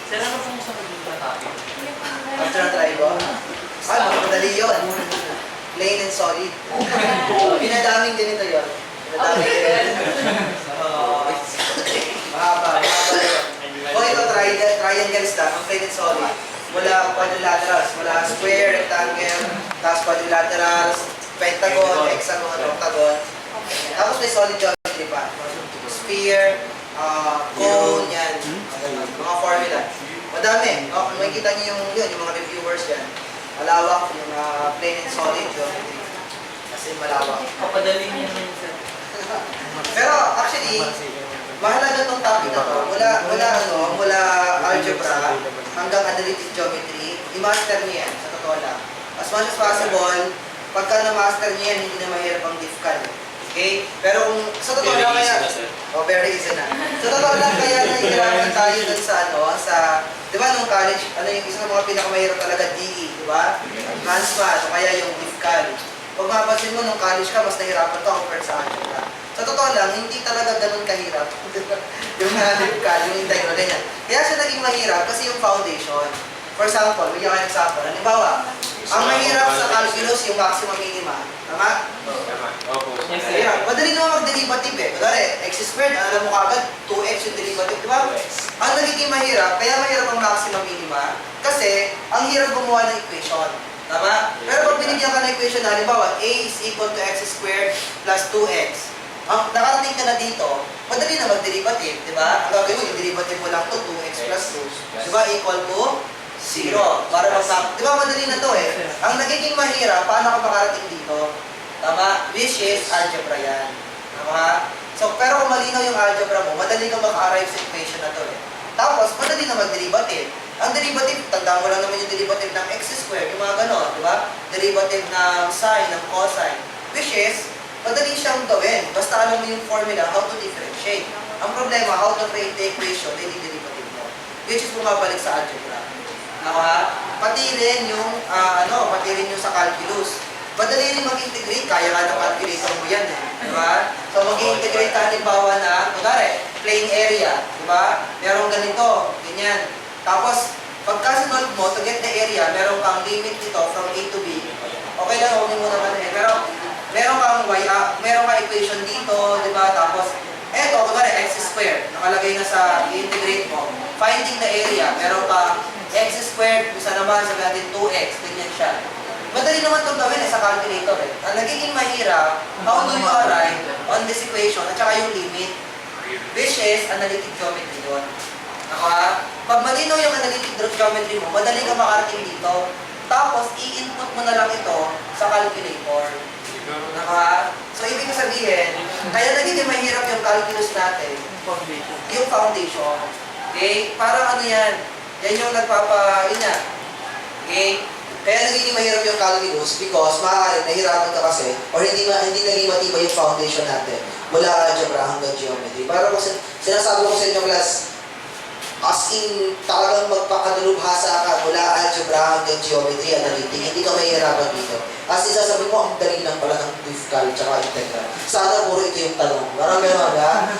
Sir, ano pong sa pagdita topic? After na try ko, ay, madali yun. Plain and solid. Pinadaming ganito yun. Pinadaming ganito. Mahaba yun. Kung ito triangles lang, ang plain and solid. Wala quadrilaterals, wala square, rectangle, tapos quadrilaterals, pentagon, hexagon, octagon. Tapos may solid geometry pa. Sphere, cone, yan. Mga formula. Madami. Kung makikita niyo yung mga reviewers yan. Malawak, yung plain and solid geometry. Kasi malawak. Kapadaling niya naman, sir. Pero actually, mahalaga tong topic na to. Mula algebra hanggang analytic geometry, i-master niya yan, sa totoo lang. As much as possible, pagka na-master niya yan, hindi na mahirap ang difficult. Okay? Pero kung sa totoo lang kaya... very easy na. Sa totoo lang kaya nahihirapan tayo dun sa di ba nung college, ano yung isa ng mga pinakamahirap talaga, DE, di ba? Advanced math, o kaya yung difficult. Pag mapapansin mo, nung college ka, mas nahirapan ka compared sa algebra. Sa totoo lang, hindi talaga ganun kahirap. Yung difficult, yung integral, ganyan. Kaya siya naging mahirap kasi yung foundation. For example, bigyan kayo ng example. Halimbawa, ang mahirap sa calculus yung maximum minima. Tama? Opo. Yes, sir. Mahirap. Madali naman mag-derivative eh. Kunwari, x squared, alam mo kagad, 2x yung derivative, di ba? Ang nagiging mahirap, kaya mahirap ang maximum minima, kasi ang hirap gumawa ng equation. Tama? Pero pag binigyan ka ng equation na, halimbawa, a is equal to x squared plus 2x. Ang nakarating ka na dito, madali na mag-derivative, di ba? Ang gagawin mo, yung derivative mo lang to, 2x plus 2. Di ba? Equal to 0. Para mag- di ba madali na to eh? Ang nagiging mahirap, paano ka makarating dito? Tama? Which is algebra yan. Tama? So, pero kung malinaw yung algebra mo, madali kang maka-arrive sa equation na to eh. Tapos, madali na mag-derivative. Ang derivative, tandaan mo lang naman yung derivative ng x squared, yung mga ganon, di ba? Derivative ng sine, ng cosine. Which is, madali siyang gawin. Basta alam mo yung formula, how to differentiate. Ang problema, how to create the equation, hindi derivative mo. Which is bumabalik sa algebra. Pati rin yung, pati rin yung sa calculus. Madali rin mag-integrate, kaya ka ng calculator mo yan eh. Diba? So mag-integrate ka halimbawa na, kunwari, plane area. Diba? Merong ganito, ganyan. Tapos, pagka sinolve mo, to get the area, meron kang limit nito from A to B. Okay lang, huwag mo naman eh. Pero, meron kang meron kang equation dito, di ba? Tapos, eto, kumari, x squared. Nakalagay na sa i-integrate mo. Finding the area, meron kang x squared, isa naman, sabi natin 2x, ganyan siya. Madali naman itong gawin sa calculator eh. Ang nagiging mahirap, how do you arrive on this equation at saka yung limit, which is analytic geometry yun. Pag malinaw yung analytic geometry mo, madali ka makarating dito. Tapos, i-input mo na lang ito sa calculator. So, ibig sabihin, kaya nagiging mahirap yung calculus natin, yung foundation. Okay? Parang ano yan, yan yung yun yan. Okay? Kaya nagiging mahirap yung calculus because maaaring nahirapan ka kasi or hindi naging matibay yung foundation natin mula algebra hanggang geometry. Para kasi sinasabi ko sa inyo class, as in talagang magpakadalubhasa ka mula algebra hanggang geometry, analytic, hindi ka mahihirapan dito. As in sasabi mo, ang dali lang pala ng difficult tsaka integral. Sana puro ito yung tanong. Parang gano'n ha?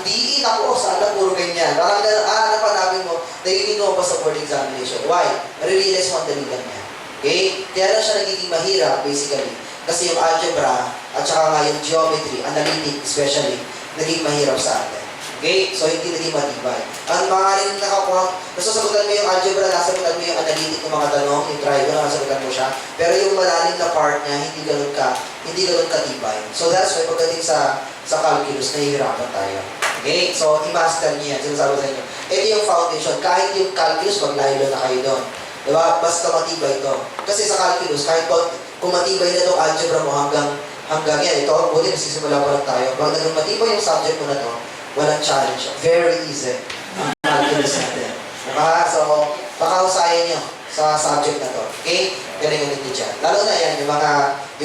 Diin ako, sana puro ganyan. Parang gano'n, napanapin mo, nagiging mo pa sa board examination. Why? Realize mo ang dali lang yan. Okay? Kaya lang siya nagiging mahirap, basically. Kasi yung algebra, at saka nga yung geometry, analytic especially, naging mahirap sa atin. Okay? So, hindi naging matibay. Ang maaaring nakakuha, nasasagutan mo yung algebra, nasasagutan mo yung analytic ng mga tanong, yung triangle, nasasagutan mo siya. Pero yung malalim na part niya, hindi ganun katibay. So, that's why pagdating sa calculus, nahihirapan tayo. Okay? So, i-master niyo yan. Sinasabi sa inyo. Ito yung foundation. Kahit yung calculus, maglaylo na kayo doon. Diba? Basta matibay ito. Kasi sa calculus, kahit kung matibay na itong algebra mo hanggang yan, ito, buti nasisimula pa lang tayo. Pag naging matibay yung subject mo na ito, walang challenge. Very easy. Ang calculus natin. Diba? So, pakahusayan nyo sa subject na to. Okay? Galing ulit nyo dyan. Lalo na yan, yung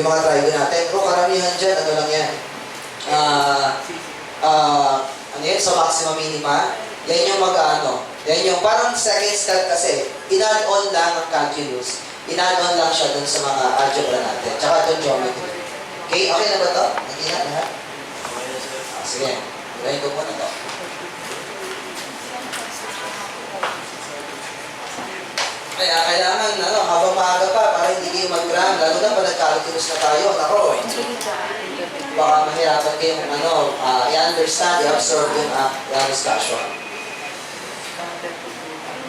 mga triangle natin. Pero karamihan dyan, ano lang yan? Ano yan? Sa maximum minima. Yan yung yan yung parang second step kasi, in-add-on lang ang calculus. In-add-on lang siya dun sa mga algebra natin. Tsaka itong geometry. Okay? Okay na ba ito? Hindi na lahat? Sige. Gawin ko muna ito. Kaya kailangan, habang maaga pa, para hindi kayo mag-gram, lalo na pa nag-calculus na tayo. Nako, baka mahirapan kayong i-understand, i-absorb yung discussion.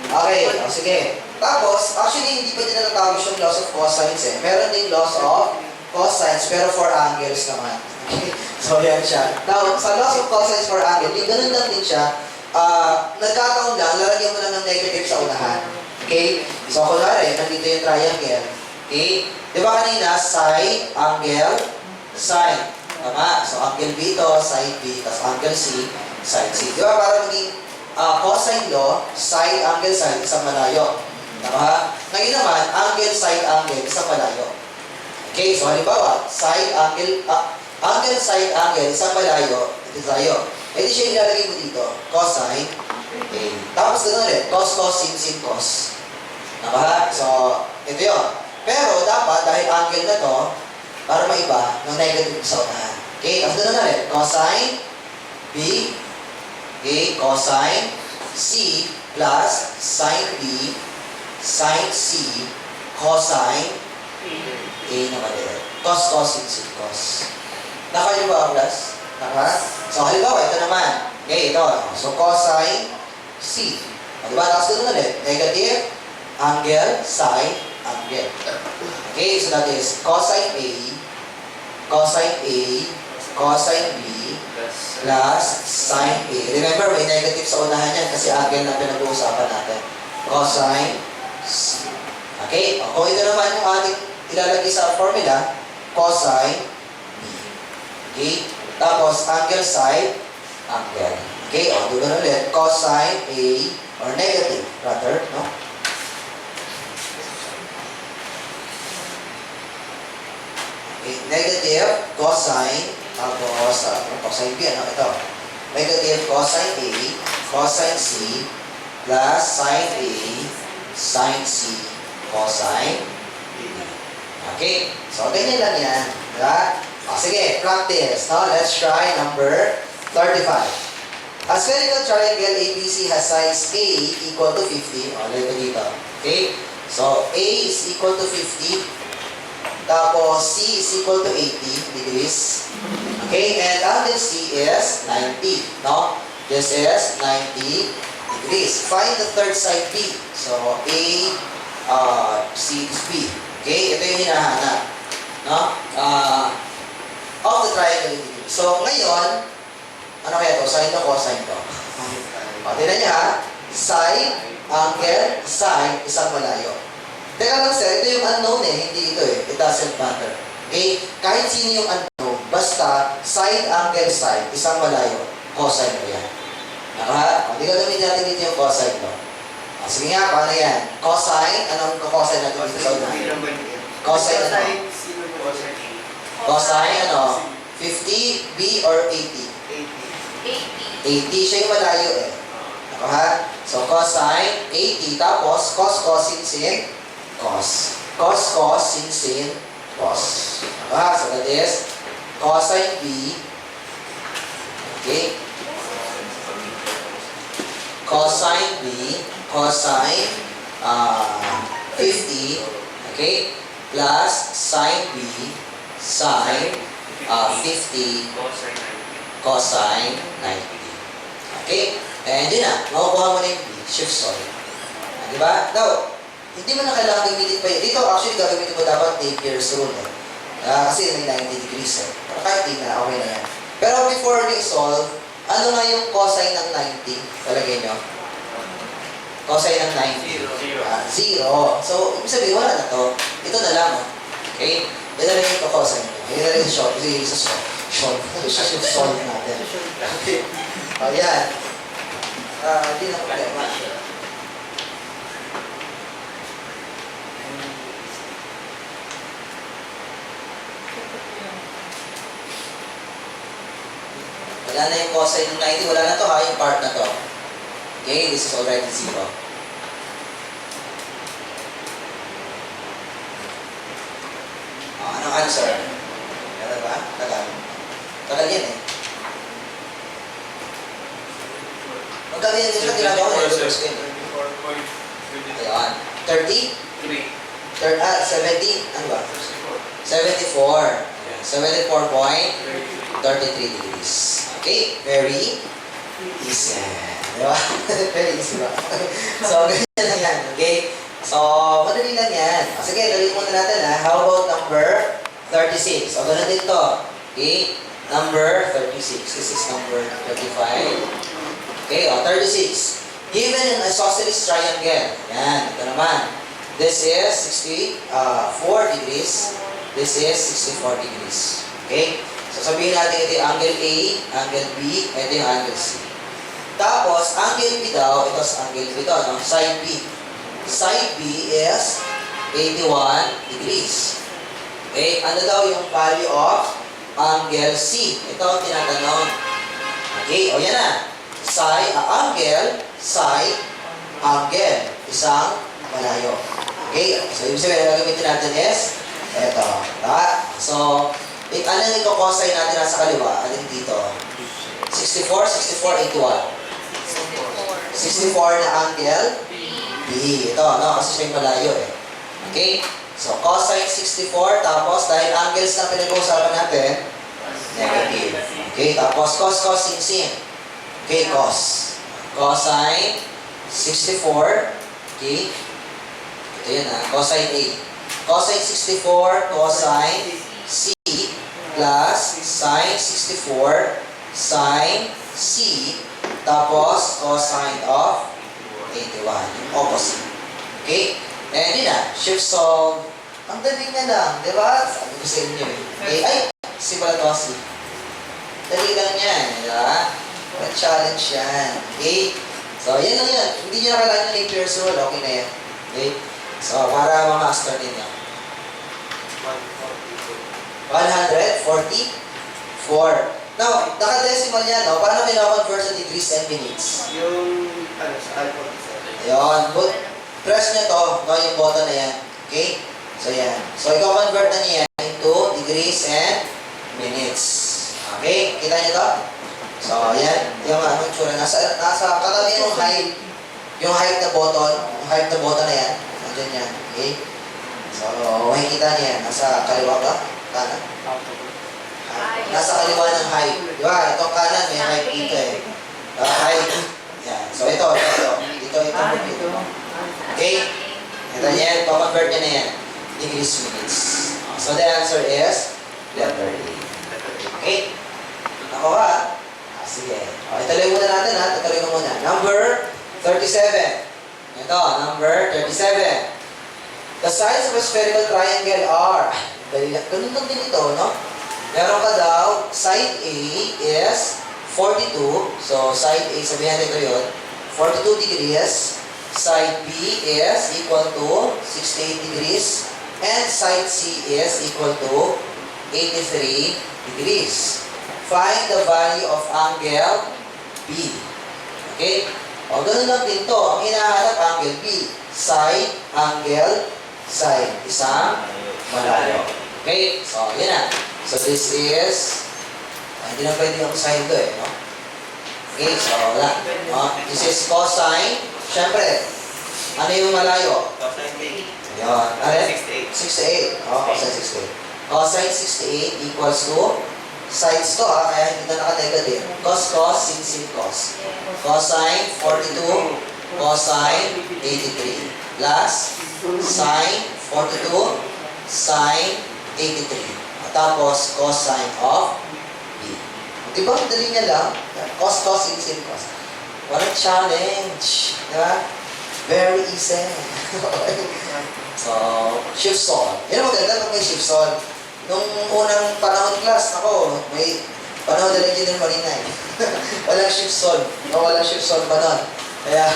Okay, sige. Tapos, actually, hindi pa din natatawag yung laws of cosines eh. Meron din laws of cosines, pero for angles naman. So, yan siya. Now, sa laws of cosines for angle, yung ganun lang din siya, nagkataon lang, lalagyan mo lang ng negative sa unahan. Okay? So, kunwari, nandito yung triangle. Okay? Di ba kanina, side, angle, sine. Tama? So, angle B ito, side B, tapos angle C, side C. Di ba? Para maging cosine law, side, angle, side, isang malayo. Tama? Ngayon naman, angle, side, angle, isang malayo. Okay, so halimbawa, side, angle, side, angle, isang malayo, ito tayo. E di siya ilalagay mo dito, cosine, okay. Tapos gano'n ulit, cos, sin, cos. Tama? So, ito yun. Pero dapat, dahil angle na to, para maiba, ng negative sa unahan. Okay, tapos gano'n ulit, cosine, B, okay, cosine C plus sine B, sine C, cosine A na maliit. Cos, sin, cos. Nakayo ba ang class? Naka? So, halimbawa, ito naman. Okay, ito. So, cosine C. O, diba? Tapos doon ulit. Negative, angle, sine, angle. Okay, so that is cosine A, cosine B, plus sine A. Remember, may negative sa unahan yan kasi angle na pinag-uusapan natin. Cosine C. Okay? O, kung ito naman yung ating ilalagay sa formula, cosine B. Okay? Tapos, angle side, angle. Okay? O, doon ulit. Cosine A, or negative, rather, no? Okay, negative, cosine, tapos, cosine B, ano ito? Negative cosine A, cosine C, plus sine A, sine C, cosine B. Okay? So, ganyan lang yan. Diba? O, sige, practice. No? Let's try number 35. A spherical triangle ABC has sides A equal to 50. O, lalo dito. Okay? So, A is equal to 50. Tapos, C is equal to 80 degrees. Okay? And angle C is 90. No? This is 90 degrees. Find the third side B. So, A, C is B. Okay? Ito yung hinahanap. No? Of the triangle degree. So, ngayon, ano kaya to? Sine to, cosine to. O, tignan niya ha. Sine, angle, sine, isang malayo. Teka lang sir, ito yung unknown hindi ito It doesn't matter. Okay? Kahit sino yung unknown, basta sine, angle, sine, isang malayo, cosine mo yan. Ha? O, di ka gamitin natin dito yung cosine to. O, sige nga, paano yan? Cosine, anong cosine natin dito sa una? Cosine ano? Cosine ano? 50, B or 80? 80. Siya yung malayo Ako ha? So, cosine, 80. Tapos, cos, sin, cos. Cos, sin, cos. Ako ha? So, that is cosine B. Okay? Cosine B. Cosine 50. Okay? Plus sine B. Sine 50. Cosine 90. Okay? And yun na, makukuha mo na yung B, shift solve. Diba? Now, hindi mo na kailangan gamitin pa yun. Dito, actually, gagamitin mo dapat Napier's rule kasi may 90 degrees Pero kahit di na, okay na yan. Pero before we solve, ano nga yung cosine ng 90? Talagay nyo? Cosine ng 90? Zero. So, ibig sabihin, wala na to. Ito na lang. Okay? Yan na lang yung cosine nyo. Yan na lang yung short. Kasi isa solve natin. Okay. O, yan. Hindi na problema. Wala na yung cosine ng 90. Wala na to ha, yung part na to. Okay, this is already zero. Anong answer? Kaya ba? Tagal. Tagal yan Magkano yan din ginagawa ko reverse ko Ayan. 30? 70? Ano ba? 74. 74.33 degrees. Okay? Very easy. Diba? Very easy ba? So, ganyan lang yan. Okay? So, madali lang yan. Sige, galing muna natin How about number 36? O, ganun din to. Okay? Number 36. This is number 35. Okay, 36. Given an isosceles triangle. Yan, ito naman. This is 64 degrees. This is 64 degrees. Okay? So, sabihin natin ito yung angle A, angle B, ito yung angle C. Tapos, angle B daw, ito sa angle B daw, no? Side B. Side B is 81 degrees. Okay? Ano daw yung value of angle C? Ito ang tinatanong. Okay, o yan na. Side, angle, side, angle. Isang malayo. Okay? So, ibig sabihin, ang gagamitin natin is ito. So, ano yung cosine natin nasa kaliwa? Alin dito? 64, 81. 64 na angle B. Ito, no? Kasi siya yung malayo Okay? So, cosine 64, tapos dahil angles na pinag-uusapan natin, negative. Okay? Tapos cos, sin. Okay, cos. Cosine 64. Okay? Ito yun cosine A. Cosine 64, cosine C, plus sine 64, sine C, tapos cosine of 81. Opposite. Okay? And yun shift solve. Ang dali na lang, di ba? Sabi ko sa inyo Okay? Ay, si Balatosi. Dali lang yan, di ba? Challenge yan. Okay? So, yan lang yan. Hindi nyo na kailangan yung Napier's rule. Okay na yan. Okay? So, para ma-master din yan. 144. Now, naka-decimal yan, Paano kina-convert sa degrees and minutes? Yung, sa alpha. Ayun. Press nyo to, yung button na yan. Okay? So, yan. So, i-convert na niya yan into degrees and minutes. Okay? Kita nyo to? So, yan. Yung anong tsura. Nasa katabi yung height. Yung height na button. Yung height na button na yan. Nandiyan yan. Okay? So, makikita niya yan. Nasa kaliwa ba? Kanan? Nasa kaliwa ng height. Di ba? Itong kanan may height dito eh. Height. Yan. So, ito. Dito. Okay? Ito yan. Pa-convert niya na yan. Degrees units. So, the answer is letter A. Okay? Ako ha? Sige. Okay, tuloy muna natin ha. Tuloy mo muna. Number 37. Ito, number 37. The sides of a spherical triangle are... Ganun lang din ito, no? Meron ka daw, side A is 42. So, side A, sabihan ito yun. 42 degrees. Side B is equal to 68 degrees. And side C is equal to 83 degrees. Find the value of angle B. Okay? O, ganun lang din to. Ang hinahanap, angle B. Side, angle, side. Isang malayo. Okay? So, yun na. So, this is... hindi na pwede yung sine to eh, no? Okay, so, wala. No? This is cosine. Siyempre, ano yung malayo? Ayun. Ano? 68. O, cosine 68. Cosine 68 equals to sides to kaya hindi na naka-negative. Cos, sin, cos. Cosine 42, cosine 83. Plus, sine 42, sine 83. Tapos, cosine of B. Diba? Dali niya lang. Cos, sin, cos. Walang challenge. Diba? Very easy. So, shift solve. Yan ang maganda pag may shift solve. Nung unang panahon class, ako, may panahon na engineer marina eh. Walang shift solve. Walang shift solve pa nun. Kaya,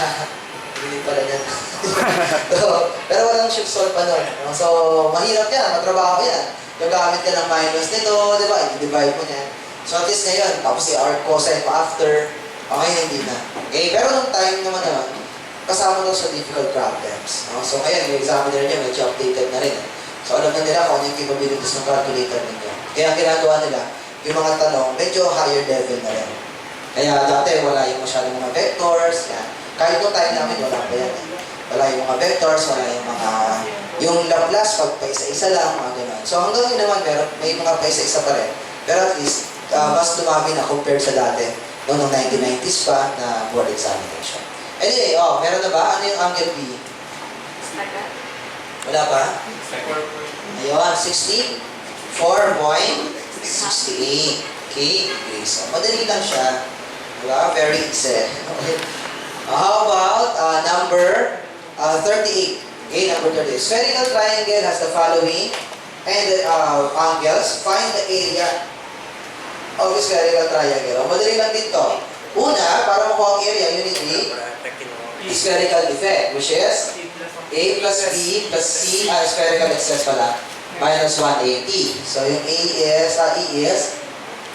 hindi pala yan. Pero walang shift solve pa nun. So, mahirap yan. Matrabaho yan. Gagamit ka ng minus nito, di ba? I-divide mo yan. So, at least ngayon, tapos si arc cosine pa after. Okay, hindi na. Okay, pero nung time naman kasama daw sa difficult problems. No? So, ngayon, yung examiner niya, medyo updated na rin. So, alam na nila kung ano yung capabilities ng calculator ninyo. Kaya ang ginagawa nila, yung mga tanong, medyo higher level na rin. Kaya dati, wala yung masyadong mga vectors. Yan. Kahit nung time namin, wala pa yan. Wala yung mga vectors, wala yung mga... Yung Laplace, pag paisa-isa lang, mga gano'n. So, hanggang yun naman, may mga paisa-isa pa rin. Pero at least, mas dumami na compared sa dati. Noong 1990s pa na board examination. Anyway, meron na ba? Ano yung angle B? Wala pa? Ayun, 64.68. Okay, so madali lang siya. Diba? Very easy. Okay. How about number 38? Okay, number 38. Spherical triangle has the following angles. Find the area of the spherical triangle. Madali lang dito. Una, para makuha ang area, you need the spherical defect, which is A plus B plus C, spherical excess pala, minus 180. So, yung E is 140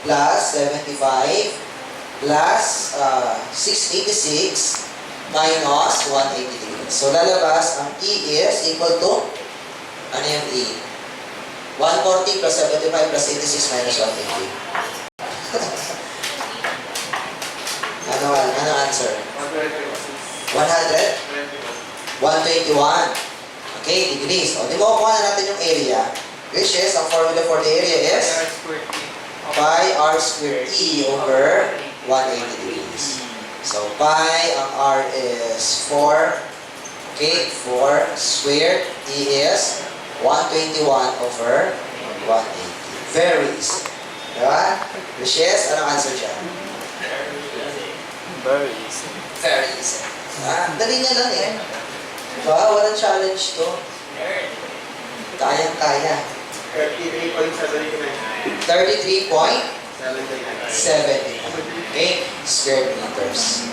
plus 75 plus 686 minus 183. So, lalabas, ang E is equal to, ano yung E? 140 plus 75 plus 86 minus 180. Ano answer? 100? 121. Okay, degrees. O, di mo kuha na natin yung area, which is, ang formula for the area is pi r squared E over 180 degrees. So, pi, ang r is 4. Okay, 4 squared. E is 121 over 180. Very easy. Diba? Which is, anong answer dyan? Very easy. Very easy. Dali niya lang eh. Diba? Walang challenge to. Kayang-kaya. 33.79. 33.70. Okay? Square meters.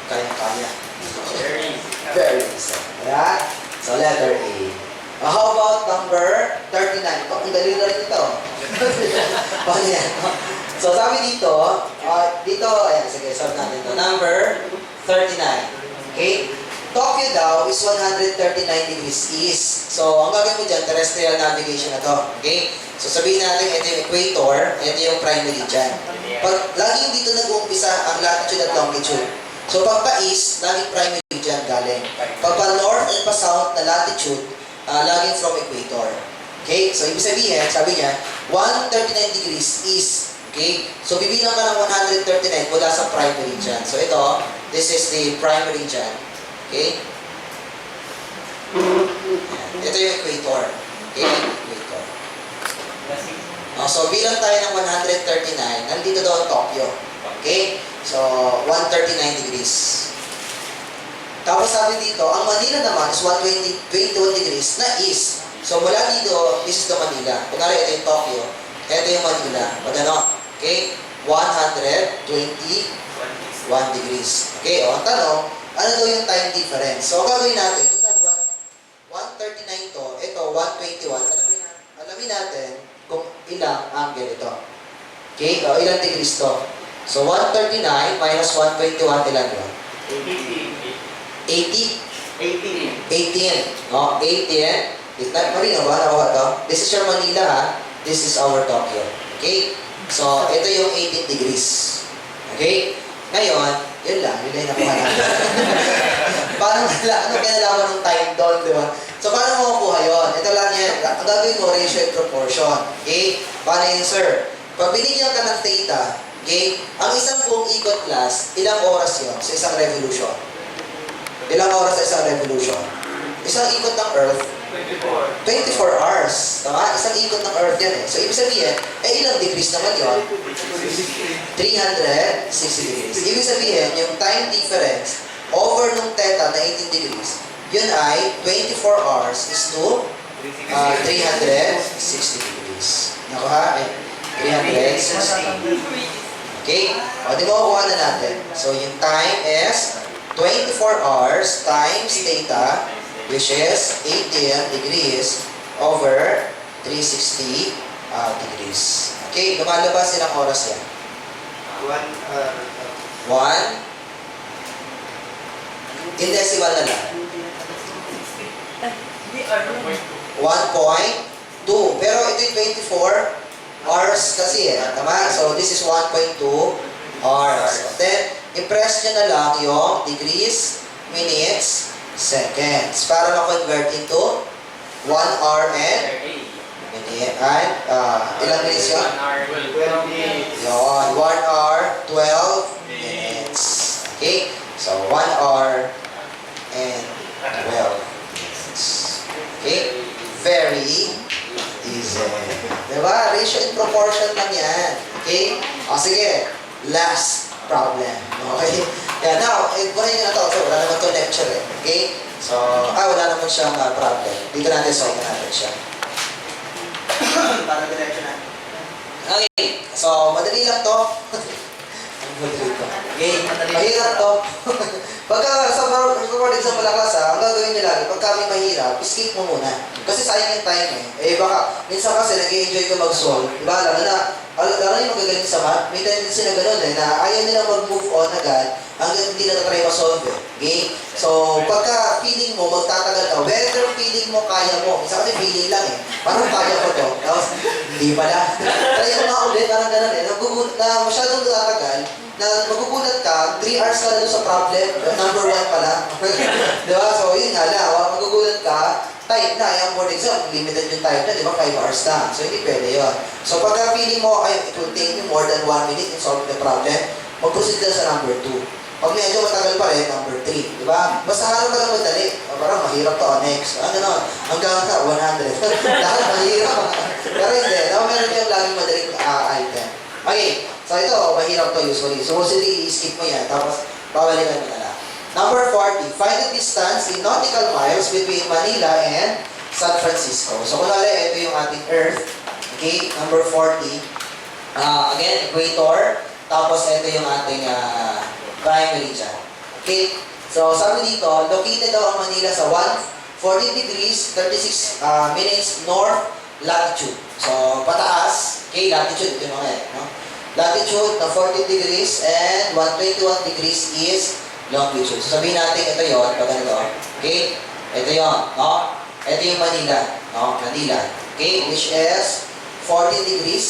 Kayang-kaya. Very easy. Diba? So, letter A. How about number 39? Ang dali na rin ito. Paano yan? So, sabi dito, ayan, sige, solve natin ito. Number 39. Okay? Tokyo daw is 139 degrees east. So, ang gagawin mo dyan, terrestrial navigation na to. Okay? So, sabihin natin, ito yung equator, ito yung prime meridian. Pag laging dito nag-uumpisa ang latitude at longitude. So, pag pa-east, laging prime meridian galing. Pag pa-north and pa-south na latitude, laging from equator. Okay? So, ibig sabihin, sabi niya, 139 degrees east. Okay? So, bibilang ka ng 139 mula sa prime meridian. So, ito, this is the prime meridian. Okay? Ito yung equator. Okay? Equator. So, bilang tayo ng 139, nandito daw ang Tokyo. Okay? So, 139 degrees. Tapos sabi dito, ang Manila naman is 21 degrees na east. So, mula dito, this is the Manila. Kunwari, ito yung Tokyo. Ito yung Manila. Pag ano? Okay? 121 degrees. Okay? O, ang tanong, ano daw yung time difference? So, gagawin natin, total 139 to, ito 121. Alamin natin kung ilang angle ito. Okay? O, ilang degrees to. So, 139 minus 121, ilan yun? 80? 18. No? 18. Marino ba? Nakuha to? This is your Manila, ha? This is our Tokyo. Okay? So, ito yung 18 degrees. Okay? Ngayon, yun lang yung nakuha natin. Paano ano kinalaman ng time doon, di ba? So, paano mo makuha yun? Ito lang yan. Ang gagawin mo, ratio and proportion. Okay? Paano yun, sir? Pag binigyan ka ng theta, okay? Ang isang buong ikot class, ilang oras yun sa isang revolution? Ilang oras sa isang revolution? Isang ikot ng Earth, 24 hours. Tama? Isang ikot ng Earth yan eh. So, ibig sabihin, ilang degrees naman yun? 360 degrees. Ibig sabihin, yung time difference over nung theta na 18 degrees, yun ay 24 hours is to 360 degrees. Nakuha? 360. Okay? O, di ba kukuha na natin? So, yung time is 24 hours times theta, which is 18 degrees over 360 degrees. Okay, lumalabas ilang oras yan? 1 in decimal na lang. 1.2. Pero ito yung 24 hours kasi eh. Tama? So, this is 1.2 hours. Then, i-press nyo na lang yung degrees, minutes, seconds. Para ma-convert into 1 hour and minute. And, ilang minutes yun? 1 hour, 12 minutes. Okay? So, 1 hour and 12 minutes. Okay? Very easy. Diba? Ratio and proportion lang yan. Okay? O, sige. Last problem. Okay? Yeah, now, buhay nyo na to. So, wala naman to lecture eh. Okay? So, wala naman siyang problem. Dito natin solve natin siya. Para diretso na. Okay. So, madali lang to. Madali to. Okay? Mahirap to. Pagka sa board exam malakas ang gagawin nyo lagi, pagka may mahirap, skip mo muna. Kasi sayang yung time eh. Baka, minsan kasi nag-enjoy ka mag-solve. Diba? Lalo na yung magagaling sa math, may tendency na gano'n eh, na ayaw nila mag-move on agad hanggang hindi na try ma-solve eh. Okay? So, pagka feeling mo, magtatagal ka, whether feeling mo, kaya mo. Minsan kasi feeling lang eh. Parang kaya ko to. Tapos, hindi pala. Try mo nga ulit, parang gano'n eh. Na masyadong tatagal, na magugulat ka, 3 hours ka na doon sa problem, number 1 pala. Diba? So, yun nga lang, magugulat ka, type na, yung board exam, limited yung type na, di ba? 5 hours lang. So, hindi pwede yun. So, pagka feeling mo, it will take you more than 1 minute in solving the problem, mag-proceed ka sa number 2. Pag medyo matagal pa rin, number 3. Di ba? Basta harap ka lang madali. Parang mahirap to, next. Gano'n. Hanggang ka, 100. Dahil mahirap. Pero hindi. Meron yung laging madaling item. Okay. So, ito, mahirap to usually. So, mostly, skip mo yan. Tapos, babalikan mo na lang. Number 40. Find the distance in nautical miles between Manila and San Francisco. So, kunwari, ito yung ating Earth. Okay, number 40. Again, equator. Tapos, ito yung ating prime meridian. Okay, so sabi dito, located daw ang Manila sa 140 degrees, 36 minutes north latitude. So, pataas. Okay, latitude. Ito yung mga no? Latitude na 40 degrees and 121 degrees is longitude. So sabihin natin, ito yon pag ganito. Okay? Ito yon, no? Ito yung Manila, no? Manila. Okay? Which is 14 degrees.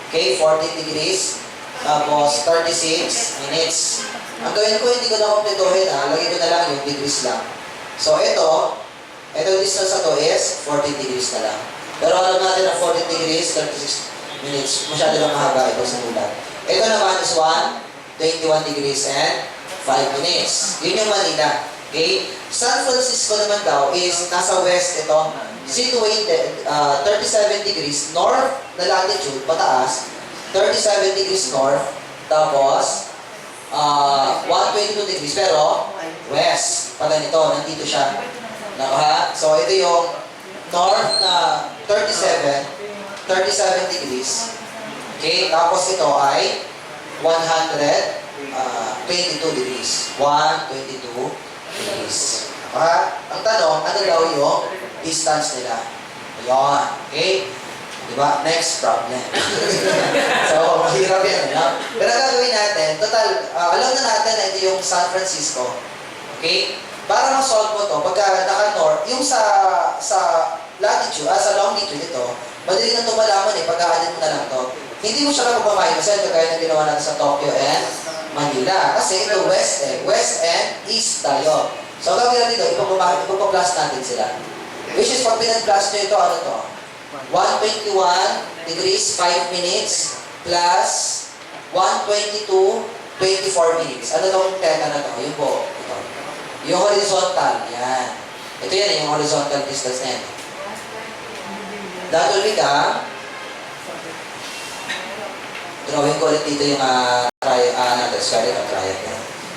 Okay? 14 degrees. Tapos 36 minutes. Ang gawin ko, hindi ko na kumpletuhin, ha? Lagay ko na lang yung degrees lang. So ito distance na to is 14 degrees na lang. Pero alam natin na 14 degrees, 36 minutes. Masyado lang mahaba ito sa ulat. Ito naman is 21 degrees and 5 minutes. Yun yung Manila. Okay? San Francisco naman daw is nasa west ito. Situated 37 degrees north na latitude, pataas. 37 degrees north. Tapos, 122 degrees. Pero, west. Pag ganito, nandito siya. Naka, so, ito yung north na 37 degrees. Okay? Tapos ito ay 122 degrees. 122 degrees. Ang tanong, ano daw yung distance nila? Ayan. Okay? Diba? Next problem. So, mahirap yan. No? Pero gagawin natin, total, alam na natin na ito yung San Francisco. Okay? Para ma-solve mo to, pagka naka-north, yung sa latitude, sa longitude ito, madali na ito malaman pagka-added mo na lang to. Hindi mo siya kapag-minusan, kagaya na ginawa natin sa Tokyo and Manila. Kasi ito west west and east tayo. So, ang gagawin dito, ipapag-plus natin sila. Which is, pag pinag-plus nyo ito, ano to? 121 degrees, 5 minutes, plus 122, 24 minutes. Ano itong theta na to? Yung po. Ito. Yung horizontal. Yan. Ito yan, yung horizontal distance na yan. That will become, drawing ko ulit dito yung triangle.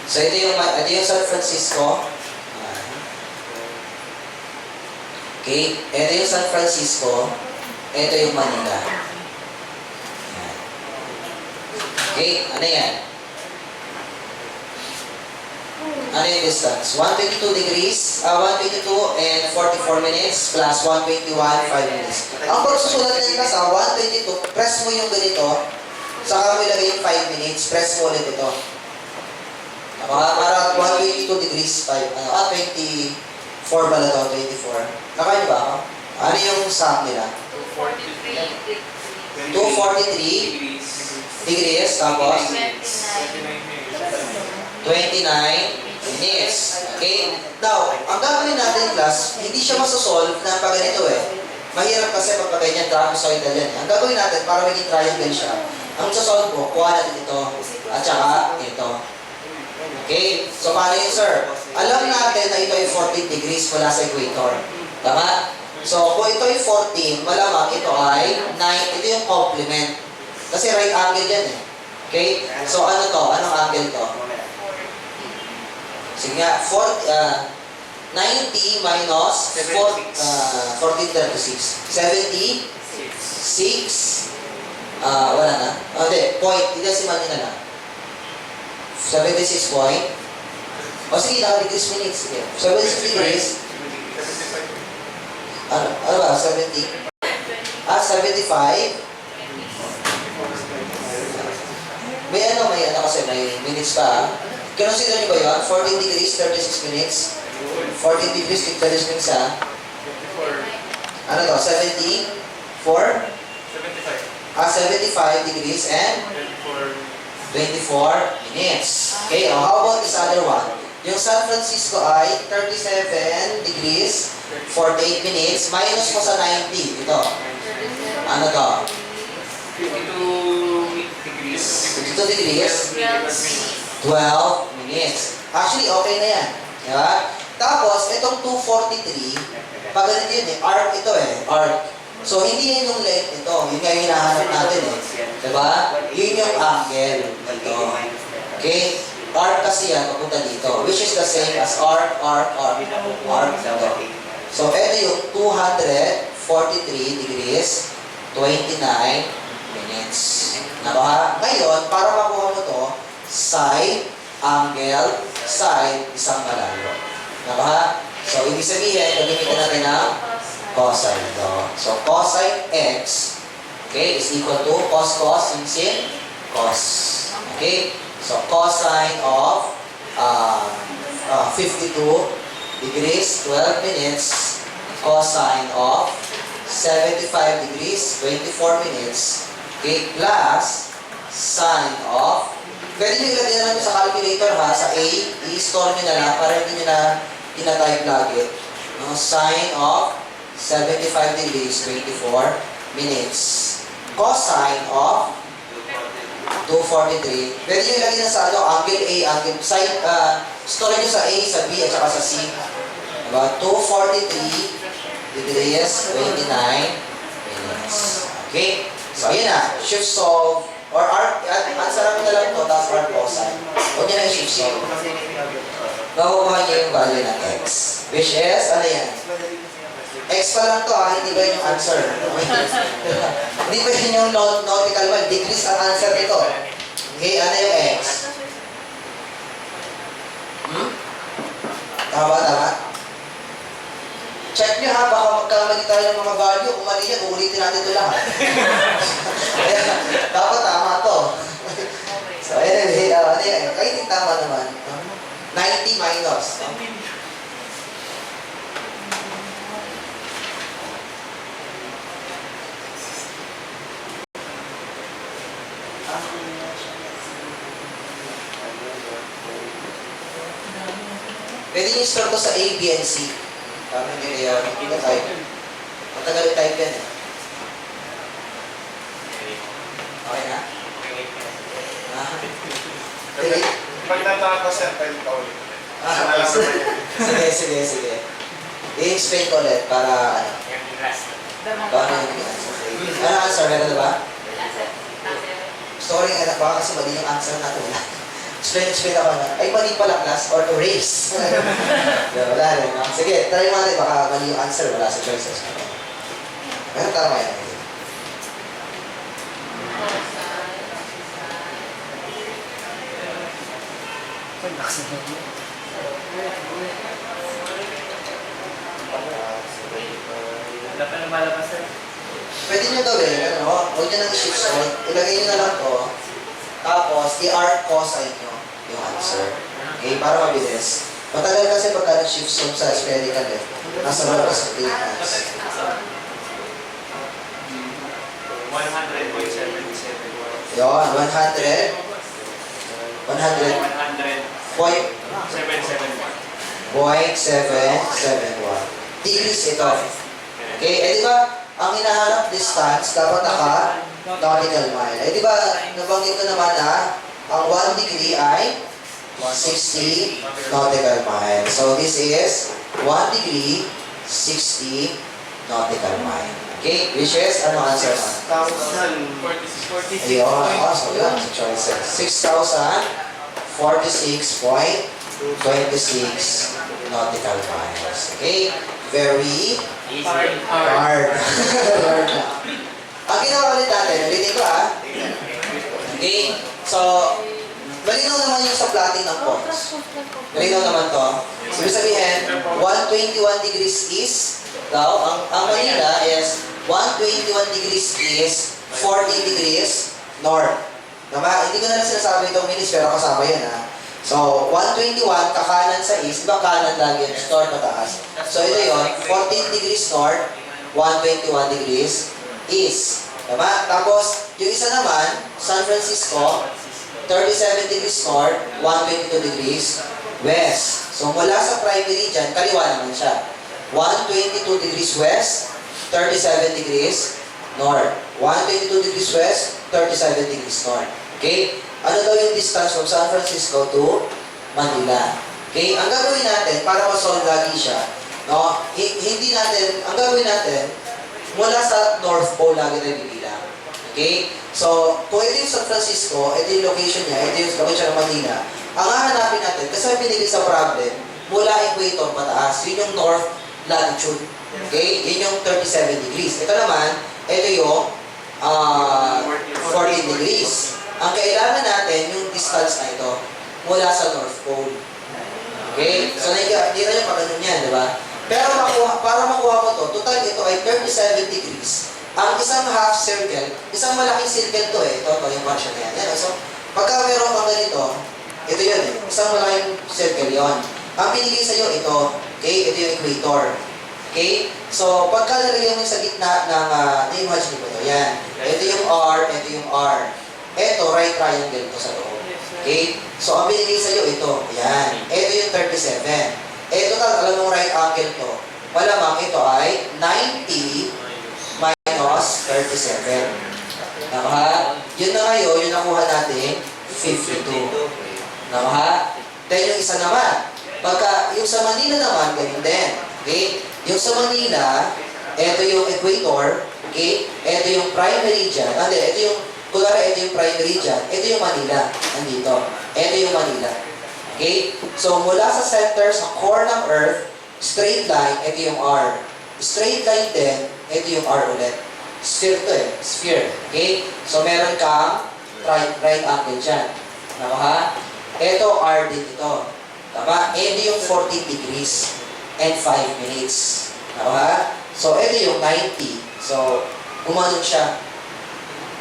So ito yung San Francisco. Okay, ito yung San Francisco. Ito yung Manila. Okay, ano yan? Ano yung distance? 122 degrees, 122 and 44 minutes plus 121, 5 minutes. Ang pagsusulat na yung nasa 122, press mo yung ganito, saka mo ilagay yung 5 minutes, press mo ulit ito. Para 122 degrees, 24 pala ito, 24. Nakain ba ako? Ano yung sum nila? 243 degrees, tapos 29 minutes. Okay? Now, ang gagawin natin class, hindi siya masosolve na pag ganito Mahirap kasi pag ganyan, trapezoidal yan. Ang gagawin natin, para maging triangle siya, ang sasolve ko, kuha natin ito, at saka ito. Okay? So, paano yun, sir? Alam natin na ito ay 14 degrees mula sa equator. Tama? So, kung ito ay 14, malamang ito ay 9. Ito yung complement. Kasi right angle yan Okay? So, ano to? Anong angle to? Sige nga, 90 minus 1436. 76. Wala na. Hindi, point. I-decimal nyo na lang. 76 point. O sige, naka-degrees minutes. Sige. 76 degrees. Ano ba? 70? 75. May kasi may minutes pa. Consider nyo ba yun? 14 degrees, 36 minutes. 14 degrees, 36 minutes Ano to? 74? 75 degrees and 24 minutes. Okay, how about this other one? Yung San Francisco ay 37 degrees, 48 minutes, minus mo sa 90. Ito. Ano to? 52 degrees. 52 degrees, 12 minutes. Actually, okay na yan. Diba? Tapos, itong 243, pag ganito yun arc ito arc. So, hindi yan yung length ito. Yun nga yung hinahanap natin Diba? Yun yung angle dito. Okay? Arc kasi yan, papunta dito. Which is the same as arc. Arc dito. So, ito yung 243 degrees, 29 minutes. Diba? Ngayon, para makuha mo to, side, angle, side, isang malayo. Diba? So, ibig sabihin, gagamitin natin ang cosine ito. So, cosine x, okay, is equal to cos, sin, cos. Okay? So, cosine of 52 degrees, 12 minutes, cosine of 75 degrees, 24 minutes, okay, plus sine of, pwede nyo ilagay na lang sa calculator ha, sa A, i-store nyo na lang para hindi nyo na ina-type lagi. No? Sine of 75 degrees, 24 minutes. Cosine of 243. Pwede nyo ilagay na sa angle A, angle, sine, store nyo sa A, sa B, at saka sa C. Diba? 243 degrees, 29 minutes. Okay? So, ayan na. Shift solve. Or answer mo na lang ito, tapos R cosine. Huwag nyo na shift solve. Makukuha nyo yung value ng X. Which is, ano yan? X pa lang to hindi ba yun yung answer? Hindi ba yun yung nautical mile? Degrees ang answer nito. Okay, ano yung X? Tama ba, tama? Check nyo ha, baka magkamali tayo ng mga value. Kung mali yan, uulitin natin ito lahat. Kaya, dapat tama to. So, anyway, ano yan? Kahit yung tama naman. 90 minus. Pwede nyo store to sa A, B, and C. Para hindi kayo type. Matagal type yan eh. Okay na? Sige. Pag natawag ko sir, pwede ka ulit. Sige. I-explain ko ulit para ano. Paano yung answer? Ano answer? Meron na ba? Sorry, baka kasi mali yung answer natin. Explain ako na. Ay, mali pala class or erase. Wala rin. No? Sige, try mo natin. Baka mali yung answer. Wala sa choices. Pero tama yan. Wala pa lumalabas sir. Pwede nyo gawin, ano, huwag nyo nang shift solve. Ilagay nyo na lang to. Tapos, i-arc cosine nyo yung answer. Okay, para mabilis. Matagal kasi pagka nag-shift solve sa spherical eh. Nasa labas ng Pilipinas. 100.77. Yun, 100. 100. 0.771. Degrees ito. Okay, di ba, ang hinahanap distance, dapat nautical mile. Di ba, nabanggit ko naman na, ang 1 degree ay 60 nautical mile. So, this is 1 degree, 60 nautical mile. Okay, which is, ano answer mo? 46. Ayun, so yun, sa choices. 6,046.26 nautical miles. Okay? Very hard. Ang ginawa ulit natin, ulitin ko Okay? So, malinaw naman yung sa plotting ng points. Malinaw naman to. So, ibig sabihin, 121 degrees east daw. Ang Manila is 121 degrees east, 40 degrees north. Diba? Hindi ko na lang sinasabi itong minutes, pero kasama yun So, 121, kakanan sa east, diba kanan lagi yun, north pataas. So, ito yun, 14 degrees north, 121 degrees east. Diba? Tapos, yung isa naman, San Francisco, 37 degrees north, 122 degrees west. So, mula sa primary dyan, kaliwa naman siya. 122 degrees west, 37 degrees north. 122 degrees west, 37 degrees north. Okay? Ano daw yung distance from San Francisco to Manila? Okay? Ang gagawin natin, para ma-solve lagi siya, no? Hindi natin, ang gagawin natin, mula sa North Pole lagi tayo bibilang. Okay? So, kung ito yung San Francisco, ito yung location niya, ito yung location ng Manila, ang hahanapin natin, kasi may pinigil sa problem, mula equator pataas, yun yung north latitude. Okay? Yun yung 37 degrees. Ito naman, ito yung 14 degrees. Ang kailangan natin, yung distance na ito, mula sa North Pole. Okay? So, nakikita nyo pa ganun yan, di ba? Pero para makuha mo to, total ito ay 37 degrees. Ang isang half circle, isang malaking circle to Ito yung function na yan. So, pagka meron kang ganito, Ito yun eh. Isang malaking circle yun. Ang binigay sa'yo, ito. Okay? Ito yung equator. Okay? So, pagka nalagyan mo yung sa gitna ng, na-imagine mo ito. Yan. Ito yung R, ito yung R. Ito, right triangle to sa loob. Yes, sir. Okay? So, ang binigay sa'yo, ito. Yan. Ito yung 37. Ito, alam mo right angle to. Malamang ito ay 90 minus 37. Naka? Yun na ngayon, yung nakuha natin, 52. Naka? Then yung isa naman, pagka yung sa Manila naman, ganun din. Okay? Yung sa Manila, ito yung equator, okay? Ito yung prime meridian. Ito yung, kunwari, ito yung prime meridian. Ito yung Manila. Nandito. Ito yung Manila. Okay? So, mula sa center, sa core ng Earth, straight line, ito yung R. Straight line din, ito yung R ulit. Sphere to eh. Sphere. Okay? So, meron kang right angle dyan. Tama ha? Ito, R din ito. Tama? Ito yung 14 degrees and 5 minutes. Tama ha? So, ito yung 90. So, umanon siya.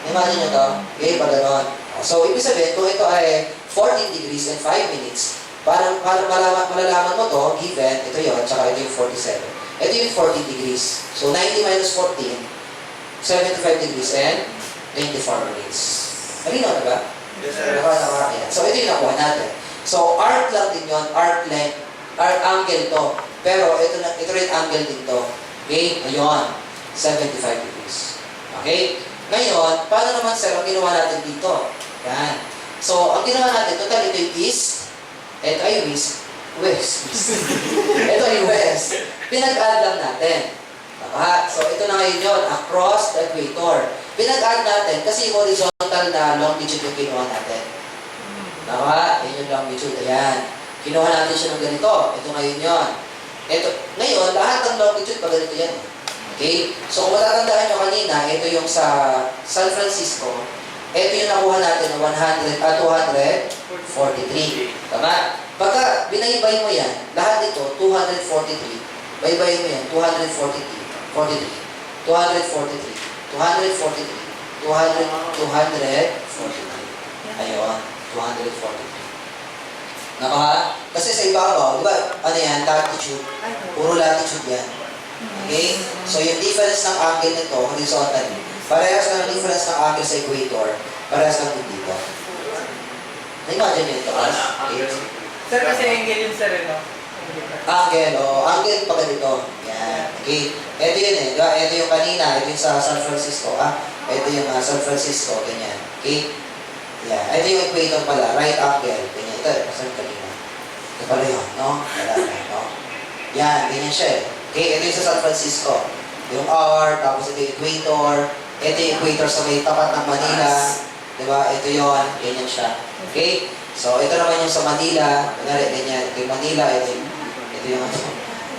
Imagine nyo to. Okay? Pag ganon. So, ibig sabihin, kung ito ay 14 degrees and 5 minutes, para malalaman mo to, given, ito yun, tsaka ito yung 47. Ito yung 14 degrees. So, 90 minus 14, 75 degrees and 24 minutes. Malinaw na ba? Yes, sir. Ayan. So, ito yung nakuha natin. So, arc lang din yun, arc length, arc angle to. Pero, ito rin angle din to. Okay? Ayun, 75 degrees. Okay? Ngayon, paano naman, sir, ang ginawa natin dito? Yan. So, ang ginawa natin, total, ito yung east, ito ay west. Ito ay west. Pinag-add lang natin. Tama? So, ito na ngayon yun, across the equator. Pinag-add natin kasi yung horizontal na longitude yung kinuha natin. Tama? Yan yung longitude. Ayan. Kinuha natin siya ng ganito. Ito ngayon yun. Ito, ngayon, lahat ng longitude pa ganito yan. Okay? So, kung matatandaan nyo kanina, ito yung sa San Francisco. Ito yung nakuha natin ng 243. Tama? Pagka binaybay mo yan, lahat nito, 243. Baybayin mo yan, 243. 243. Ayun, 243. Naka? Kasi sa ibabaw, di ba, ano yan, latitude. Puro latitude yan. Okay? So, yung difference ng angle nito, horizontal, parehas lang ang difference ng angle sa equator, parehas lang din dito. Na-imagine nyo ito, okay? Sir, kasi angle yun, sir, no? Angle, angle pa ganito. Yan, okay? Ito yun eh, diba? Ito yung kanina, ito yung sa San Francisco, Ito yung San Francisco, ganyan. Okay? Yan, ito yung equator pala, right angle, ganyan. Ito, saan kanina? Ito pala yun, no? Wala na, no? Yan, ganyan siya eh. Okay, ito yung sa San Francisco. Yung R, tapos ito yung equator. Ito yung equator sa may tapat ng Manila. Diba? Ito yun, ganyan siya. Okay? So, ito naman yung sa Manila. Kunwari, ganyan. Ito yung Manila, ito yung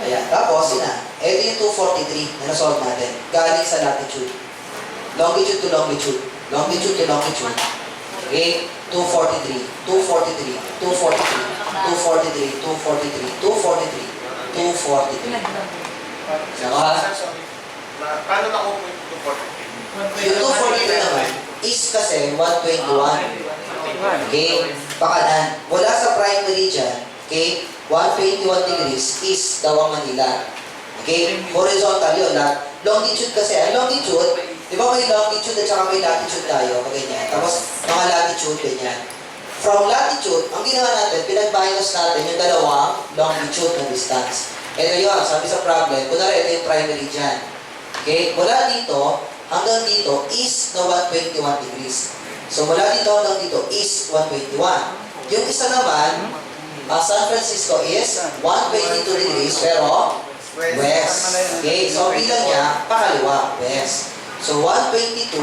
ayan. Tapos, yun na. Ito yung 243 na nasolve natin. Galing sa latitude. Longitude to longitude. Longitude to longitude. Okay? 243, 243, 243, 243, 243, 243, 243. Saka? Paano nakuha mo yung 243? Yung 243 naman is kasi 121. Okay? Pakanan. Mula sa prime meridian, okay, 121 degrees is daw ang Manila. Okay? Horizontal yun. Longitude kasi. Ang longitude, di ba may longitude at saka may latitude tayo? Ganyan. Tapos, mga latitude, ganyan. From latitude, ang ginawa natin, pinag-minus natin yung dalawang longitude na distance. Ito yun, sabi sa problem, kunwari ito yung prime meridian. Okay? Mula dito, hanggang dito is na 121 degrees. So, mula dito hanggang dito is 121. Yung isa naman, San Francisco is 122 degrees, pero west. Okay? So, bilang niya, pakaliwa, west. So, 122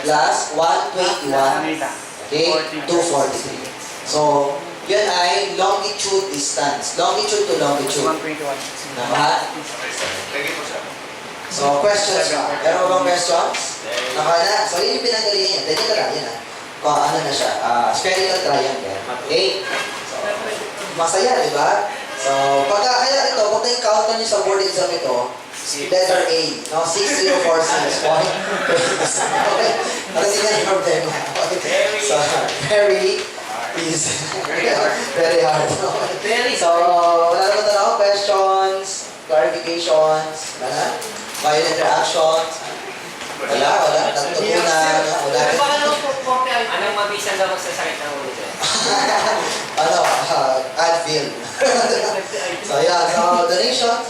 plus 121, okay? 243. So, yan ay longitude distance. Longitude to longitude. 121. Tama? Thank you po, sir. So, questions ba? Meron bang questions? Nakana? So, yun yung pinagaling niya. Dali ka lang, yun Kung ano na siya, spherical triangle. Okay? So, masaya, di ba? So, kaya ito, kung na-encounter niyo sa board exam ito, letter A, no? 6046 point. Okay? Kasi nga yung problema. Okay? So, very Easy. Very hard. Very hard. Very So, wala naman tanong, questions, clarifications, wala? Violent interactions, wala. Natutunan, wala. Pero baka naman po, konti ay Anong mabisan daw magsasakit ng ulo ko? Advil. So, yan. So, donations.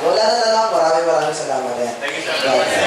Wala na tanong. Maraming salamat din. Thank you, sir.